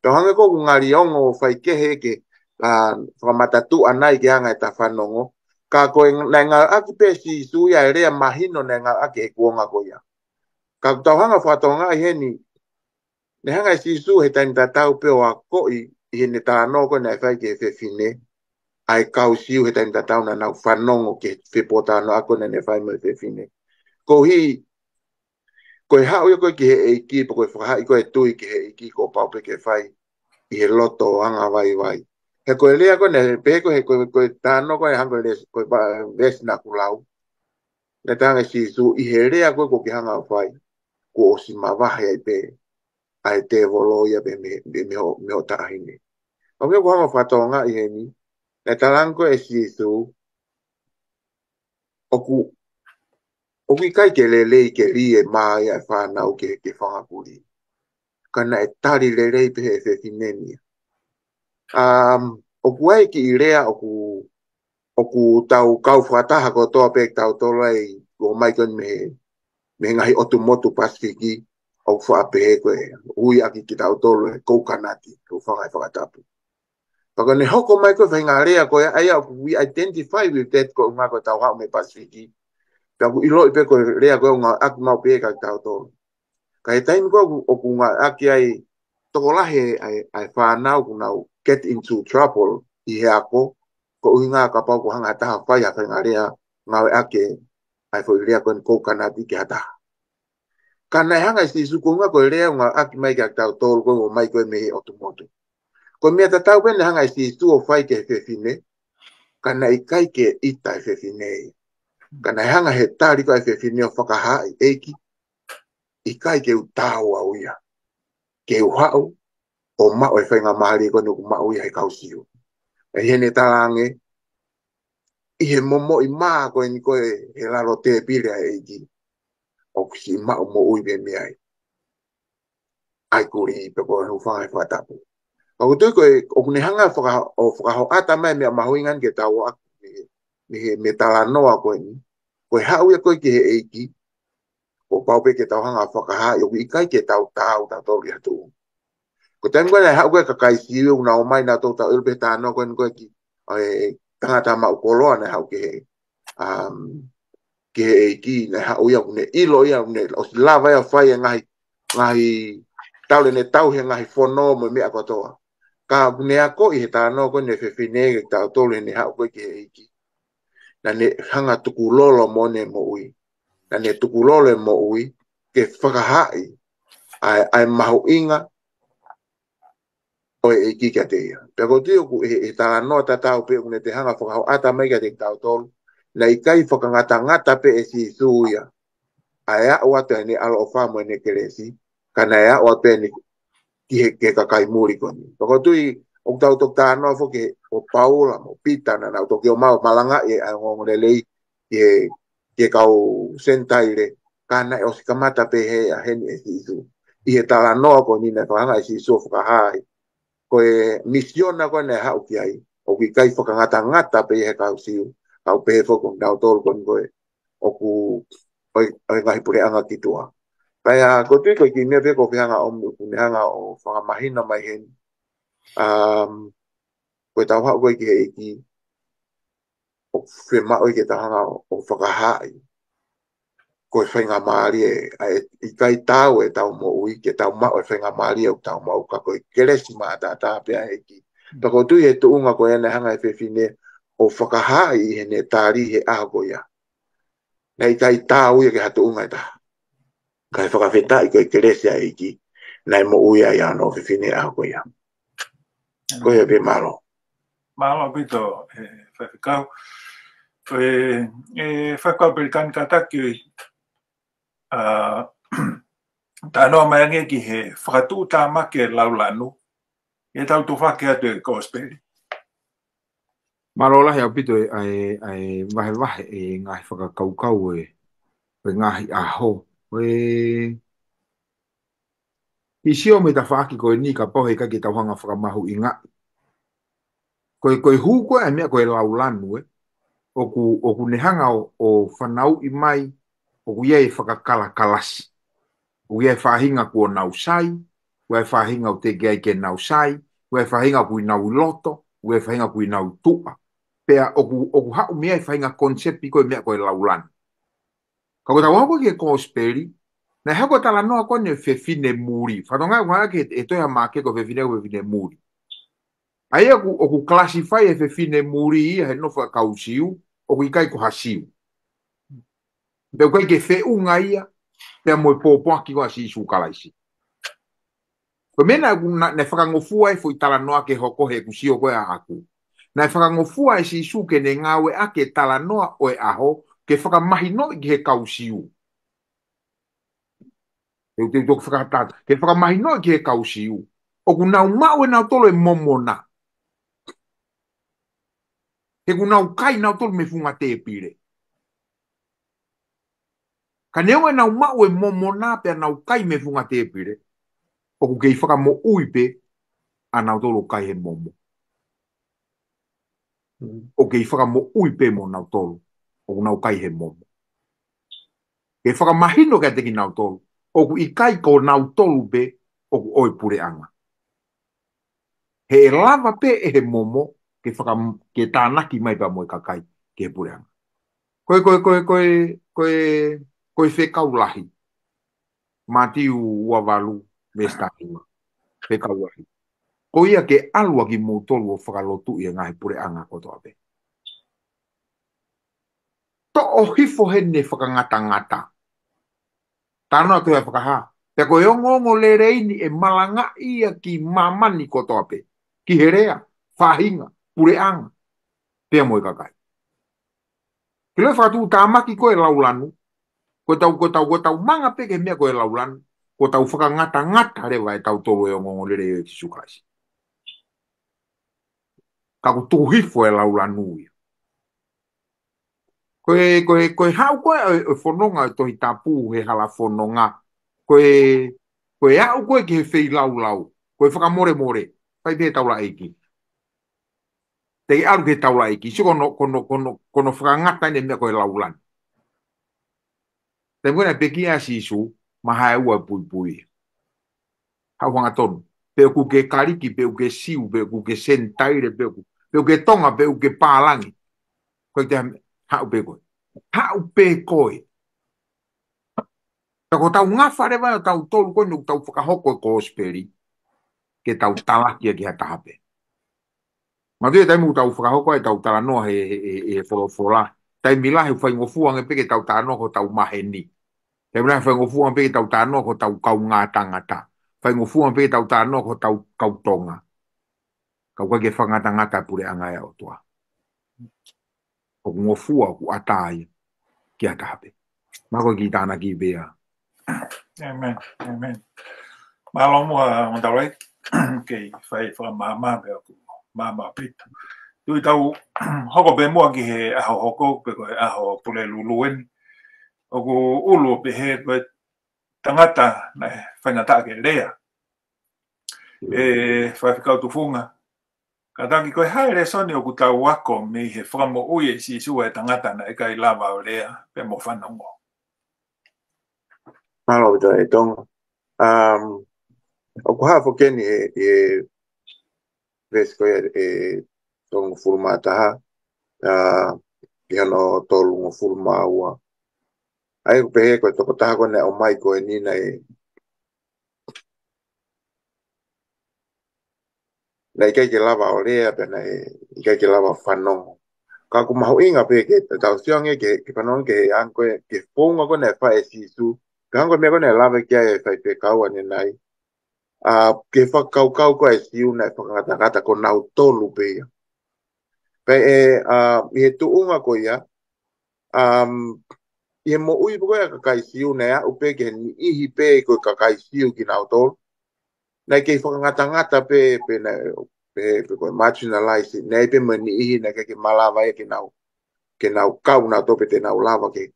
Tau hanga ko ngari ongo whai kehe ke whakamatatu anai ke hanga e ta whanongo. Ka koe nei ngau ake pe si sua e rea mahino nei ngau ake he kuonga ko ia. Ka tau hanga whatonga i heni ne hanga si su he tani tatau pe o a koi i he ne tā noko nei whai ke whine ai kau siu he tani tatau na nau whanongo ke whipota no ako nei whai mo whine. Ko hi, koe hao ia koe ki he eiki po koe whakahai koe tui ki he eiki ko paupe ke whai i he loto anga vai. He koe lea koe ne pehe koe he koe tā noko e hanga le koe vesna kulau. Ne tanga si su i he lea koe ko ki hanga whai ko o si mawahe ai pe. Ai te volo ia pe me o tahine. O mea kuhanga whatonga i heni, ne talanko e si su, oku i kai ke lelei ke li e mai ai whanau ke whangapuri. Kana e tari lelei pe he whiwhinenia. Oku ai ki i rea oku tau kau whataha ko toa pek tau tolai o maikon me ngahi otumotu Pasifiki, o whaapehe koe, ui aki ki tau tolo e koukanati, o whangai whakatapu. Paka ne hoko mai koe whainga rea koe, aia we identify with that koe unga koe tau hao me Pasifiki. Paka ilo ipe koe rea koe unga aki mau pehe kaki tau tolo. Ka he taimi koe o kunga aki ai, toko lahe ai whanau kunau get into trouble i he ako, ko uhinga ka pau ko hanga taha whai a whainga rea, ngau ake ai fo i rea koe koukanati ki hataha. Kana hanga si sukunga ko rea nga aki mai ka tau tol ko mai ko me otomoto. Ko me ta tau ben hanga si su o fai ke fefine. Kana i kai ke ita fefine. Kana hanga he tari ko fefine o whakahai eiki. I kai ke utau au ia. Ke uhau o mao e whainga mahari ko nuku mao ia he kausiu. E hene talange i he momo i maa ko ni ko he laro te pire eiki. O si mao mo ui be me ai. Ai kuri pe ko hu whangai whatapu. Ako tui koe, o kune hanga whakaho ata mai mea mahuingan ke tau aku me tala noa koe ni. Koe hau ia koe ki he eiki, o paupe ke tau hanga whakaha, o ikai ke tau tori hatu. Ko tēm koe nei hau koe kakai siu, na o mai na tau tau ilpe tāno koe ni koe ki tangata mau koloa nei hau ke he ke e ki na ha o ia ne ilo ia ne o lava ia fai ngai tau le ne tau he ngai fono mo me akotoa ka ne ako i ta no ko ne fefine ke ta to le ne ha ko ke e ki na ne hanga tuku lolo mo ne mo ui na ne tuku lolo mo ui ke whakahai ai mahu inga o e ki kia te ia. Pea ko tio ku e tala no ta tau pe une te hanga whakahau ata mai kia te tau tolu na i kai whakangata ngata pe e si suia a ea o ata ni alo o whamo e ne keresi ka na ea o ata ni ki he ke kakai muri koni. Pea ko tui o tau tok ta no fo ke o paula mo pita na na toki o mau malanga e a ngongo le lei ke kau sentaire ka na e o sikamata pe he a heni e si su. I he tala no ko ni na whanga e si su whakahai ko e misiona ko ne ha ki ai o ki kai whakangata ngata pe he kau siu kau pe foko nau tolu kon ko o ku o ngai pure anga ki tua paya ko tu ko ki me pe ko hanga o ku ne hanga o whakamahina mai hen ko tau ha ko ki he ki o whema o ki tau hanga o whakahai ko e whainga maari i kai tau e tau mo ui ke tau ma o e whainga maari o tau mau ka ko i keresi maa tā pia he ki. Tako tui he tuunga ko ene hanga e whewhine o whakahai i he ne tāri he aho ia. Nei kai tau ia ke hatu unga i taha. Kai whakawheta i ko i keresi a e ki. Nei mo ui a ia no whewhine aho ia. Ko ia pe malo. Malo pito whewhikau. Whakau perikani kataki ta no mai nge ki he whakatu tā make laulanu e tau tu whake atu e kōsperi. Marola he apito ai wahe e ngahi whakakaukau e ngahi aho. I sio me ta whaki koe ni ka pohe ka ki tau hanga whakamahu i ngā. Koe hu koe a mea koe laulanu oku ne hanga o whanau i mai oku ia e whakakala kalasi. Oku ia e whahinga kua nau sai, ua e whahinga o te gei ke nau sai, ua e whahinga kui nau loto, ua e whahinga kui nau tua. Pea oku hau mea e whahinga konsepi koe mea koe laulanu. Ka koe tau hako ke kōsperi, na hako tala noa kone whewhine muri. Whanonga ua ke e toia make ko whewhine muri. Ai oku classify e whewhine muri ia he nofa kausiu, oku ikai ko hasiu. Pea koe ke whiunga ia, pea moe pōpoaki koa si isu kalaisi. Koe mena ne whakangofua e fui tala noa ke hoko he kusio koe a aku. Na whakangofua e si isu ke ne ngawe a ke tala noa o e aho, ke whakamahino i he kausiu. Ke whakamahino i he kausiu. Oku nau mau e nau tolo e momona. Ke ku nau kai nau tolo me funga te pire. Ka neo e nau mau e momona pe nau kai me funga te pire. Oku kei whakamo uipe a nau tolo kai he momo. O kei whakamo uipe mo nau tolo. Oku nau kai he momo. Ke whakamahino kia te ki nau tolo. Oku i kai ko nau tolo pe oku oi pure anga. He lava pe e he momo ke tānaki mai pa moe kakai ke pure anga. Koe whekau lahi. Matiu uawalu mestahinga. Whekau lahi. Ko ia ke alua ki mō tolu o whakalotu i ngahi pure anga kotoa pe. To o hifo hene whakangata-ngata. Tāna tu e whakaha. Te koe ongongo le reini e malanga ia ki mamani kotoa pe. Ki herea, whahinga, pure anga. Pea moe kakai. Ki le whakatu tāmaki koe laulanu. Ko tau manga pe ke mea koe laulanu. Ko tau whakangata-ngata rewa e tau tolu e ongongo le rei e ki sukasi. Ka ko tuhifo e laulanu ia. Koe hau koe e whanonga e tohi tapu he hala whanonga. Koe hau koe ki he whei lau. Koe whakamore. Pai te taula eiki. Te aru ke taula eiki. Si kono whakangata ine mea koe laulan. Te mwena peki a sisu, maha e ua pui. Hau hanga tonu. Peu ke kariki, peu ke siu, peu ke sentaire, peu ke tonga, peu ke pālangi. Koe te hau pe koe. Hau pe koe. Tako tau ngafa rewa o tau tolu koe nuk tau whakahoko ko osperi. Ke tau talakia ki hata hape. Ma tue taimu tau whakahoko e tau talanoa he wholofola. Tai mila he whai ngofua nge peke tau talanoa ko tau maheni. Tai mila he whai ngofua nge peke tau talanoa ko tau kau ngā tangata. Whai ngofua nge peke tau talanoa ko tau kau tonga. Kau kake whangata ngata pure angai au toa. O ngofua ku atai ki hata hape. Mako ki tāna ki bea. Amen. Amen. Malo mo ang tawag kay fai fa mama be ko mama pit. Tu tau hoko be mo ki he aho hoko pe ko aho pule luluen. O ko ulu be he ko tangata na whaingata ke rea. Fai whikau tu funga. Ka tangi koe haere soni o ku tau wako me he whamo uye si sua e tangata na e kai lava o rea pe mo whanongo. Malo bito e tonga. O ku hafo keni e vesko e tonga furumataha. Ki hano tolu ngo furuma ua. Ai ku pehe koe toko taha kone o mai koe nina na ikai ke lava o rea pe na ikai ke lava whanongo. Ka ku mahu inga pe ke tau sionge ke whanongo ke ankoe ke whonga kone e whae sisu. Ka ankoe mea kone lava kia e whai pe kaua ni nai. Ke whakau koe siu na e whakangata ko nau tolu pe ia. Pe i he tuunga ko ia. I he mo ui koe a kakai siu na ea upe ke ni ihi pe koe kakai siu ki nau tolu. Na ke whakangata pe na pe koe marginalize. Na pe mo ni ihi na ke malawa e ke nau kau na tope te nau lava ke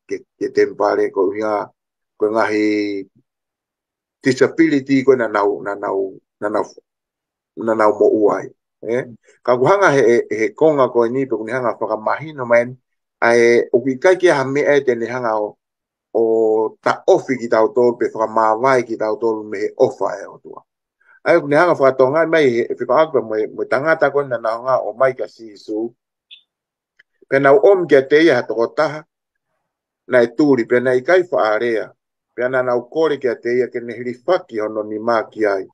tempare ko ia ko ngahi disability ko na nau mo uai. Ka kuhanga he konga ko ni pe kuni hanga whakamahino man ai o ki kai ki ha me e te ni hanga o ta ofi ki tau tolu pe whakamawai ki tau tolu me he ofa e o tua. Ai kuni hanga whakatonga mai he whikaakwa mo tangata ko na nga o mai ka sisu. Pe nau om kia te ia toko taha na e tūri pe na i kai whaarea. Pe ana nau kore kia te ia ke ne hiri whaki hono ni mā ki ai.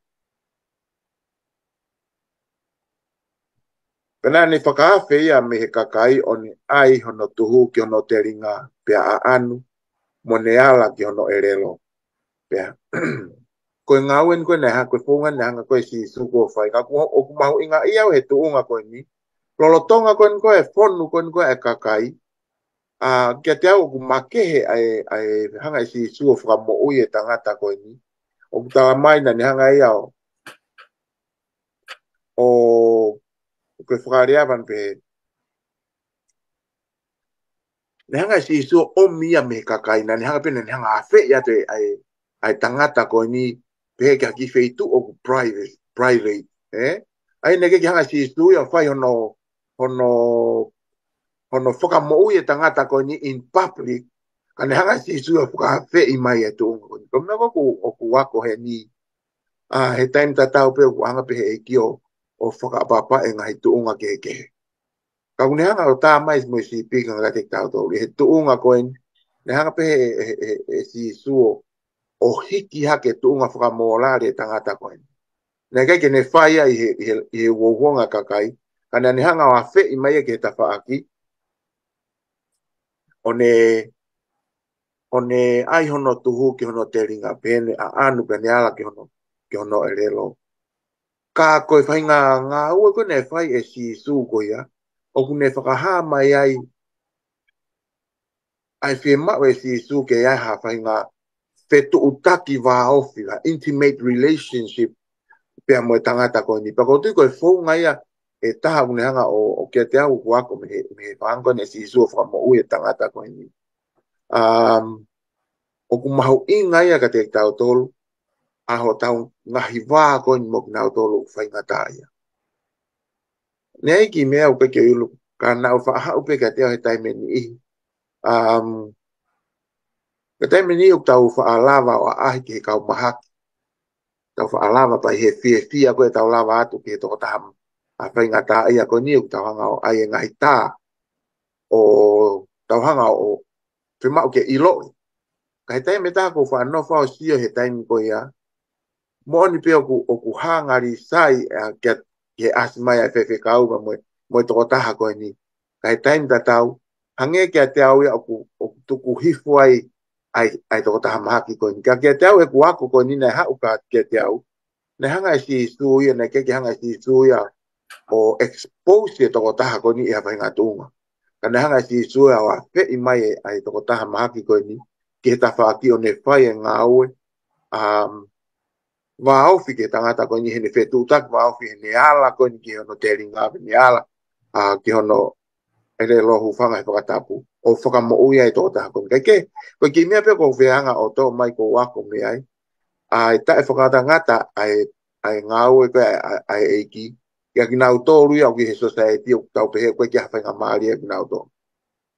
Pena ni whakaafe ia me he kakai o ni ai hono tuhu ki hono te ringa pia a anu mo ne ala ki hono erelo. Pia. Koe ngawen koe neha, koe whunga neha koe si suko whai. Ka o kumahu inga ia o he tuunga koe ni. Lolotonga koe koe whonu koe e kakai. Kia te au kumakehe ai hanga si suko whakamo ui e tangata koe ni. O kutawa maina ni hanga ia o koe whakareawan pe ne hanga si so o mia me kakai na ne hanga pene ne hanga afe ya te ai tangata ko ni pe ka ki feitu o private ai ne ke hanga si so ya fai hono foka mo e tangata ko ni in public ka ne hanga si so foka afe i mai e to ko me ko o ku wako he ni he time tatau pe ko hanga pe e kio o foka papa e ngai tu unga ke ka ne hanga o ta mais mo si pika nga te tau to he tu unga koen ne hanga pe si suo o hiki hake tu unga whaka moolare tangata koen ne kai ke ne whaia i he wohonga kakai ka ne hanga o awhi i mai ke ta whaaki o ne ai hono tuhu ki hono te ringa pene a anu pe ne ala ki hono e relo ka koe whainga ngā ua koe ne whai e si su ko ia o kune whakaha mai ai whi mawe si su ke ai ha whainga whetu utaki wā ofi la intimate relationship pia mo tangata ko ni pa ko tu ko fo nga ia e taha une hanga o ke te au ko ako me pango ne si su fa mo u e tangata ko ni o ku mahu inga ia ka te tau tolu a ho tau ngahi wā ko ni mo na tolu whainga ta ia nei ki mea u ke ulu ka na u fa ha u pe ka te he taime ni ka taime ni u tau fa lava o ahi ke ka mahaki tau fa lava pa he fia ko tau lava atu ke to taham a whainga ta ia ko ni u tau hanga o ai ngai ta o tau hanga Fe mau ke ilo. Ka he taimi ta ko fa no fa o sia he taimi ko ia. Mo ni pe o ku hangari sai ke asma ya fe kau ba mo to ta ha ko ni. Ka he taimi ta tau hange ke te au ya o ku hifu ai to ta ha ki ko ni. Ka ke te au e ku ako ko ni na ha u ka ke te au. Na hanga si su ia na ke hanga si su ia o expose to ta ha ko ni e ha nga tunga. Kana hanga si su ia wa pe i mai ai to ta ha ki ko ni. Ke ta fa ki o ne fai nga au wa au fi ke tangata ko ni hene fetu tak wa au fi ne ala ko ni ki ono teringa ni ala ki ono ele lo hu fanga e whakatapu o whakamo ui ai tō taha kon kai ke ko ki mea pe ko whianga o tō mai ko wako me ai ai ta e whakata ngata ai ngau e koe ai eiki kia ki nau tō rui au ki he society o tau pehe koe ki hawhainga maari e ki nau tō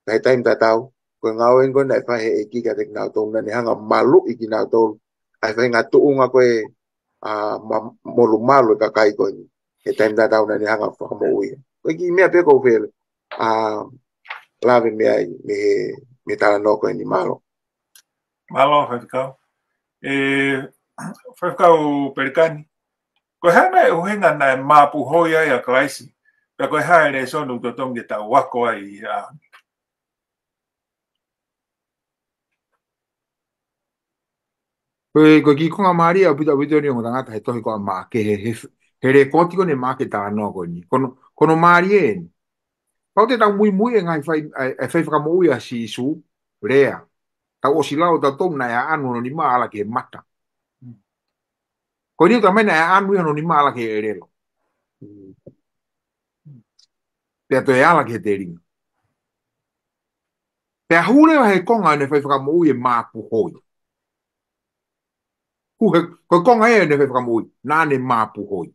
kai taim ta tau koe ngau e koe nai whahe eiki kia te ki nau tō nani hanga malu i ki nau tō ai whainga tuunga koe molu malu e ka kai koe ni he taim ta tau nani hanga whakamo ui koe ki mea pe ko while lave me tala no ko ni malo. Malo Fefkau perkani. Ko hana e uhenga na mapu hoia ya klaisi. Pe ko haere so no totong ta wako ai Ko ki konga maari a puta puta ni ngota ngata he tohi ko ma ke he re koti ko ne ma ke ta no ko ni. Kono maari e. Pau te tau mui e ngai fai whakamo ui a si su rea. Tau osilao tau tau na ya anu no ni ma ala ke mata. Ko ni ta mena ya anu no ni ma ala ke erelo. Pea to e ala ke te ringa. Pea hule wa he konga ne fai whakamo ui e mapu hoi. Ko konga e ne fai whakamo ui. Nā ne mapu hoi.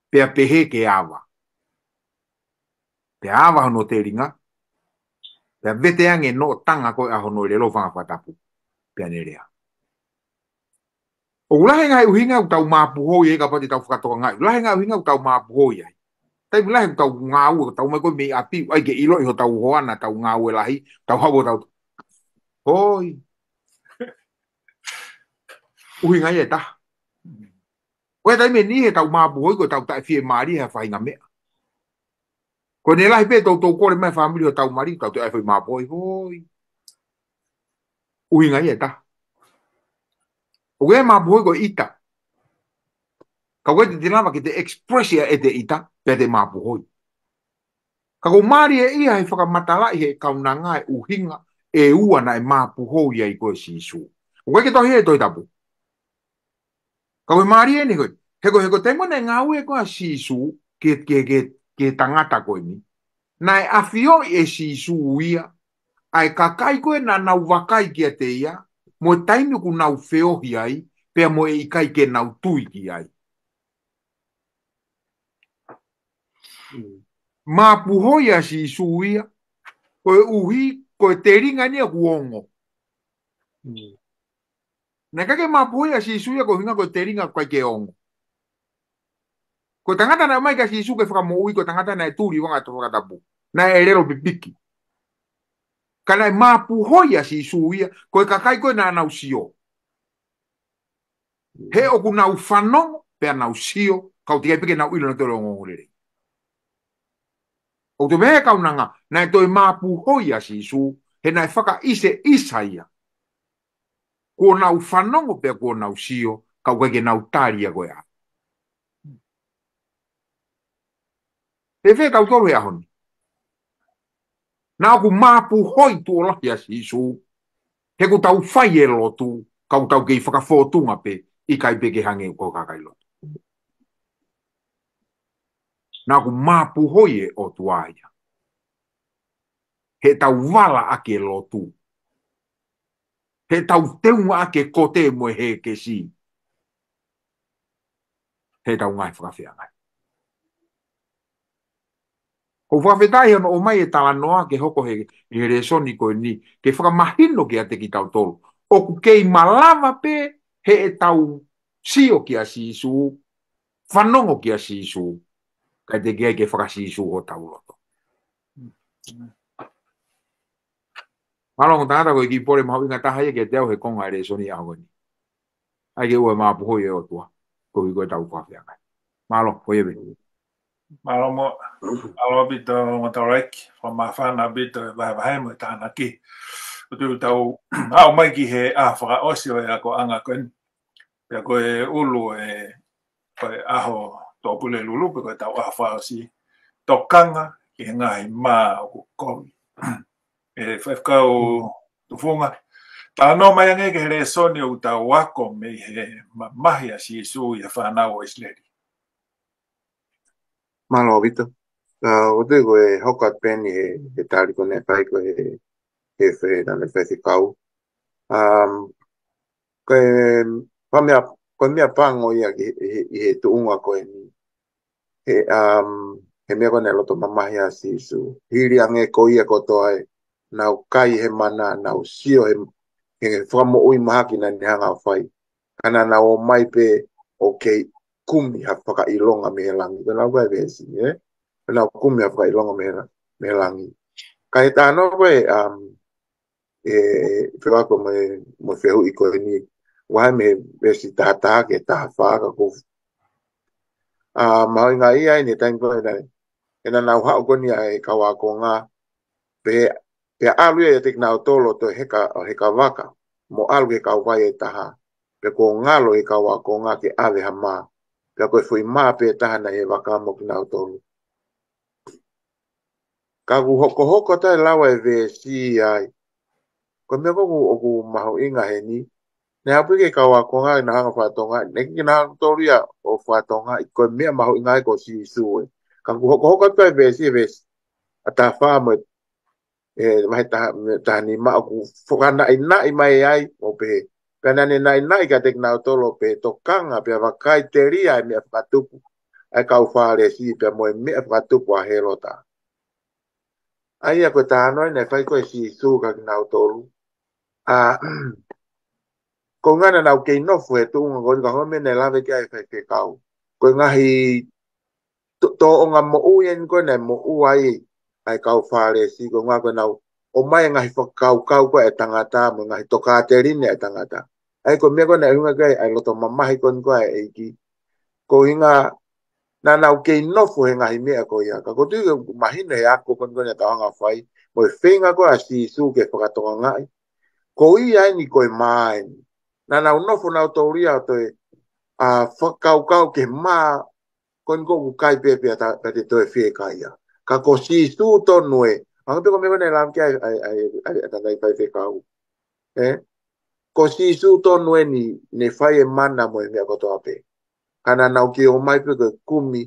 Pea pehe ke awa. Pea awa hono te ringa. Pea vete ange no tanga koe a hono le lo whanga whatapu. Pea ne rea. O ulahe ngai uhinga u tau mapu hoi e ka pati tau whakatoka ngai. Ulahe ngai uhinga u tau mapu hoi ai. Tai ulahe u tau ngāu e tau mai koe mei api. Ai ke ilo iho tau hoana tau ngāu e lahi. Tau hau tau. Hoi. Uhinga i e ta. Oe tai me ni he tau mapu hoi ko tau tai fie maari he whainga mea. Ko ne lahi pe tau kore mai whamiri o tau mari, tau te ai whai mapoi, hoi. Uhinga i e ta. O e mapoi ko ita. Ka koe te tinawa ki te expressia e te ita, pe te mapoi. Ka ko mari e ia he whakamatala i he kaunanga e uhinga e ua na e mapoi ai koe sisu. O koe ke tohi e toi tapu. Ka koe mari e ni koe. He ko te mone ngau e koe sisu ke tangata koe ni. Na e afio e sisu uia, ai kakai koe na nau wakai kia te ia, mo e taimi ku nau feohi ai, pea mo e ikai ke nau tui ki ai. Mā puhoi a sisu uia, koe uhi, koe te ringa nia kuongo. Na kake mā puhoi a sisu uia, koe hinga koe te ringa koe ke ongo. Ko tangata na mai ka sisu ke whakamo ui, ko tangata na e tūri wanga to whakatapu. Na e rero pipiki. Kana e mapu hoia si suia, koe kakai koe na nau sio. He oku nau whanongo, pea nau sio, kau tikai peke nau ilo na te rongo ngorere. O te mehe kau nanga, na e toi mapu hoia si su, he na e whaka ise isaia. Ko nau whanongo pea ko nau sio, kau keke nau tāria koe a. He whee kau toru e ahoni. Na aku mapu hoi tu ola ya sisu. He ko tau whai e lotu, kau tau kei whakawhotunga pe, i kai peke hange ko kakai lotu. Na aku mapu hoi e o tuaia. He tau wala ake lotu. He tau teunga ake kote mo he ke si. He tau ngai whakawhia ngai. O whawhetai ono o mai e tala noa ke hoko he resoni koe ni, ke whakamahino ki a te ki tau tolu. O ku kei malava pe he e tau sio ki a sisu, whanongo ki a sisu, kai te kei ke whakasisu o tau loto. Malo tangata ko ki pore mau inga taha ke teo he konga re soni a honi. Ai ke ua maa puho e o tua. Ko i koe tau kwawhia kai. Malo, ko ebe. Malo mo, malo bito motorek, fa mafana bito vai mo tana ki. Tu tau au mai ki he a whaka osio e ako anga koen. Pea koe ulu e koe aho tōpule lulu, pe koe tau a whaosi. Tokanga ki he ngai mā o komi. E whakau tufunga. Tano mai ange ke re soni o tau wako me he mahi a si su i a whanau o isleri. Malo vito. O te koe hokat peni he tāri kone pai koe he whe tane whethi kau. Koe mea pango ia i he tuunga koe ni. He mea kone loto mamahi a si su. Hiri ange ko ia kotoa e nau kai he mana, nau sio he whamo ui mahaki na ni hanga whai. Kana na o mai pe o kei kumi ha whaka ilonga me he langi. Ko nau kai vesi, nau kumi ha whaka ilonga me he langi. Kai tāno koe, whiwako mo whehu i koe ni, wai me vesi tātā ke taha whaka ko. Mahoi ngā ia ni taim koe nai. Ena nau hao koni ai kawa ko ngā, pe alu e tek nau tolo to heka waka, mo alu he kau vai e taha. Pe ko ngalo he kawa ko ngā ke ave ha mā. Pe koe fui mā pe taha na he waka mo ki nau tolo. Ka ku hoko tai lawa e ve si ai. Ko me ko ku maho inga he ni. Ne hapu ke kawa ko ngā na hanga whatonga. Ne ki na hanga toria o whatonga. Ko mea maho inga e ko si suwe. Ka ku hoko tai ve si ve a ta wha mo mai taha ni ma ku whakana i nai mai ai o pe. Kana ne nai ka tek nau tolo pe tokanga pe wakai te ria e mea whakatupu. Ai kau whare si pe mo e mea whakatupu a herota. Ai a koe tānoi nei whai koe si sūka ki nau tolu. Ko ngana nau kei nofu he tuunga koni ka home nei lawe ki ai whai ke kau. Koe ngahi tō o ngā mo uien koe nei mo uai ai kau whare si ko ngā koe nau o mai ngahi whakau koe e tangata mo ngahi toka te rine e tangata. Ai koe mea koe nei hunga koe ai loto mamahi koni koe e iki. Ko hinga na nau kei nofu he ngahi mea ko ia. Ka kotu i mahina he ako kon kone tawanga whai. Mo e whenga ko a si su ke whakatoka ngai. Ko i ai ni koe mai. Na nau nofu nau tauria toi a whakaukau ke maa kon ko kukai pepe a te toi whee kai ia. Ka ko si su tonu e. Anga pe ko me kone lam ki ai tanai whai whee kau. Ko si su tonu e ni ne whai e mana mo e mea kotoa pe. Kana nau ki o mai pe ko kumi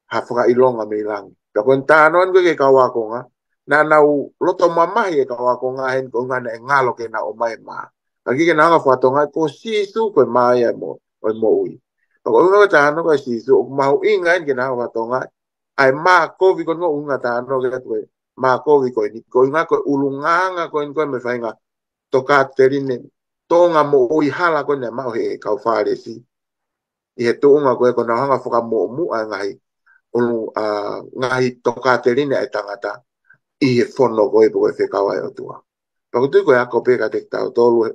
ha whaka ilonga me ilangi. Ka koe tānoan koe ke kawa ko ngā. Na nau loto mamahi e kawa ko ngā hen ko ngā na e ngalo ke na o mai maa. Ka kike na hanga whatonga ko sisu koe mai e mo ui. Ka koe unga tāno koe sisu o mahu inga hen ke na hanga whatonga. Ai maa kovi koe ngā unga tāno ke koe maa kovi koe ni. Koe ngā koe ulunganga koe me whainga toka terine. Tonga mo ui hala koe ne mau he kau whare si. I he tuunga koe ko na hanga whaka mo mua ngahi. Ulu ngahi toka te rine e tangata i he whono koe po koe whekawa e o tua. Pakutui koe ako peka te tau tolu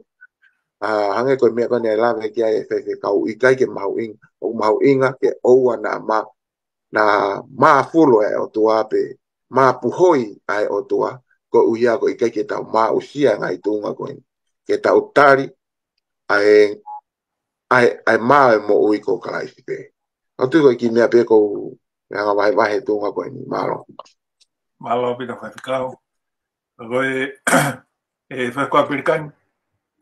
hange koe mea koe ne lawe ki ai e whekau i kai ke mahu inga ke oua na maa fulo e o tua pe maa puhoi ai o tua ko uia ko i kai ke tau maa usia ngai tuunga koe ke tau tari ai maa e mo ui ko kalaisi pe. Pakutui koe ki mea pe ko nga wahe tunga koe ni malo. Malo pita whakau. Koe e whakua pirikan.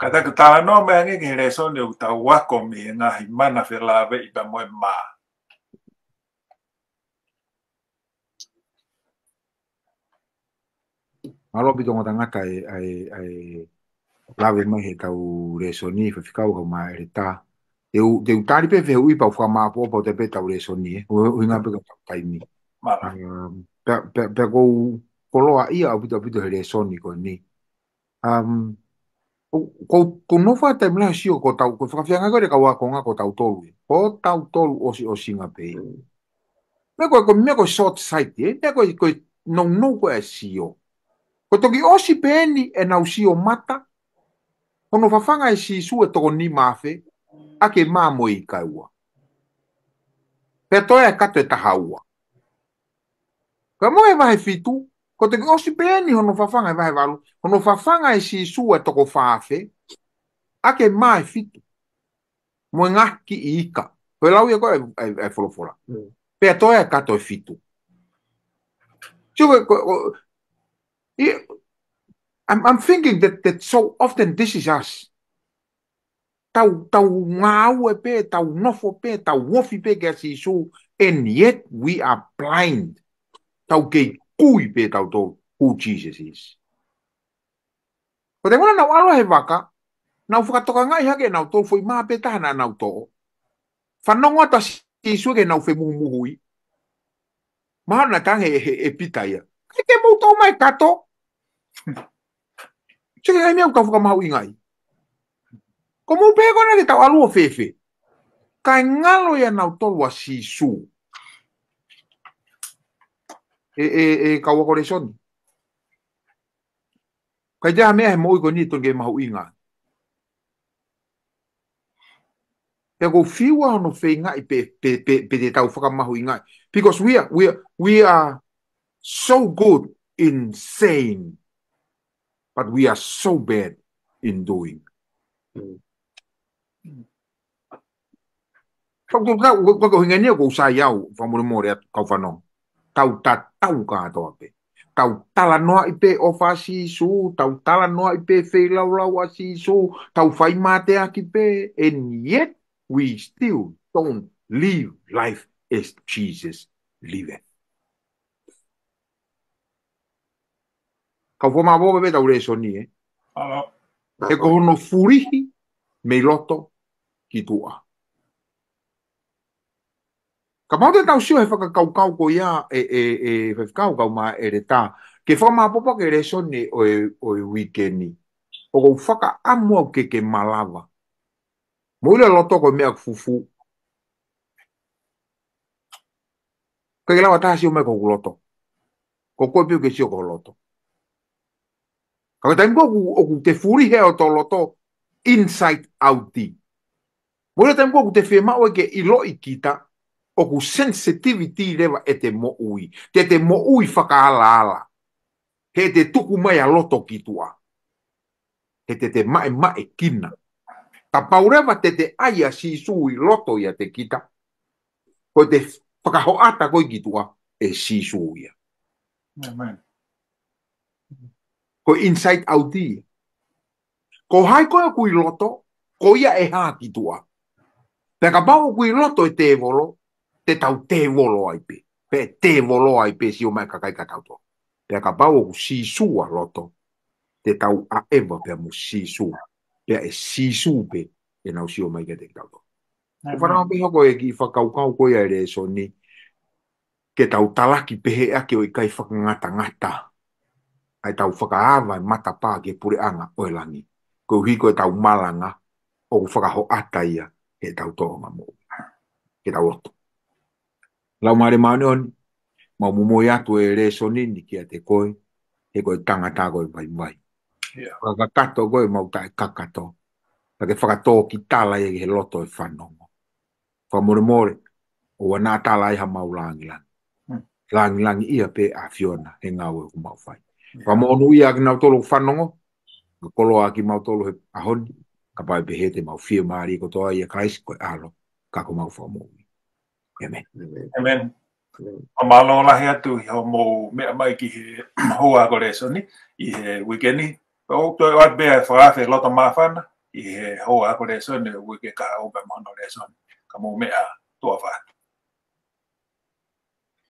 Kata ka tāno me ange ki re so ni o tau wako mi ngahi mana whelawe i pa moe mā. Malo pito ngā tangata ai lawe mai he tau re so ni whakau hau mai re tā. Te utari pe whehu i pau whamāpo pau te pe tau re so ni ui ngā pe tau taimi. Pe kou koloa ia au pito he re so ni ko ni. Ko nofa te mla sio ko tau ko whakawhianga koe re kaua ko ngā ko tau tolu. Ko tau tolu osi ngā pei. Me koe short sight mea koe no ko e sio. Ko toki osi peni e nau si o mata, hono whawhanga e si su e toko ni mawhe, ake māmo i kaua. Pea toa e kato e taha ua. Ka mo e wahe fitu, ko toki osi peni hono whawhanga e wahe walu, hono whawhanga e si su e toko whawhe, ake mā e fitu. Mo e ngaki i ika. Koe lau ia koe e wholofora. Pea toa e kato e fitu. I'm thinking that so often this is us. Tau ngau e pe, tau nofo pe, tau wofi pe ke si su, and yet we are blind. Tau kei kui pe tau tau who Jesus is. Ko te ngona nau alo he waka, nau whakatoka ngai hake nau tau foi maa pe tahana nau tō. Whanonga ta si su ke nau whe muhui. Mahana tange e pita ia. Ke mou tau mai kato. Sige ngai mea kau whakamau ingai. Ko mou pe kona ke tau alua fefe. Kai ngalo ia nau tolua si su. Kau wakore soni. Kai jaha mea he moi ko ni tonge mahu inga. Pe ko fiwa hono fe ngai pe te tau whakamahu ingai. Because we are so good in saying, but we are so bad in doing. Kau hinga nia ko usai au whamure more kau whanong. Tau tau katoa pe. Tau tala noa i pe ofa si su, tau tala noa i pe whei lau a si su, tau whai mate aki pe, and yet we still don't live life as Jesus liveth. Kau whama bobe pe tau reso ni e. E ko hono furihi me loto ki tua. Ka maute tau sio he whakakau ko ia e whakakau ma e re tā. Ke whama popa ke reso ni o e weekendi. O kou whaka amua ke malawa. Moile loto ko mea fufu. Ka ke lawa tā sio me kou loto. Ko koe piu ke sio kou loto. Ka ke taimko o te furi he o to loto inside out di. Moile taimko o te whemau e ke ilo i kita. O ku sensitivity lewa e te mo ui. Te mo ui whakaala ala. He te tuku mai a loto ki tua. He te mae kina. Ka paurewa te aia si sui loto ia te kita. Ko te whakahoata koi ki tua e si sui ia. Amen. Ko inside out di. Ko hai koe kui loto, ko ia e haa ki tua. Peka pao kui loto e te volo, te tau te volo ai pe. Pe te volo ai pe si o mai kakai ka tau to. Pe ka pau o si sua loto. Te tau a eva pe mo si sua. Pe e si su pe e nau si o mai ka te tau to. O whanau pe hoko e ki whakaukau koe ai re so ni. Ke tau talaki pe he ake o i kai whakangata ngata. Ai tau whakaawa e mata pā ke pure anga o e langi. Ko hiko e tau malanga o whakaho ata ia e tau toa mo. Ke tau loto. Lau maare maone oni, mau mumoi atu e re sonini ki a te koe, e koe tangata koe vai mai. Whakakato koe mau tae kakato. Pake whakatō ki tala e he loto e whanongo. Whamore more, o wana tala e ha mau langilangi. Langilangi ia pe a Fiona, he ngau e ku mau whai. Whamonu ia ki nau tolo whanongo, ka kolo a ki mau tolo he ahoni, ka pai pe he te mau whia maari ko toa ia Christ koe alo, ka ko mau whamou. Amen. Amen. O malo lahi atu i ho mo mea mai ki he hoa ko reso ni i he weekendi. O toi wat bea whaafe loto mawhana i he hoa ko reso ni wike ka ope mono reso ni. Ka mo mea tua whātu.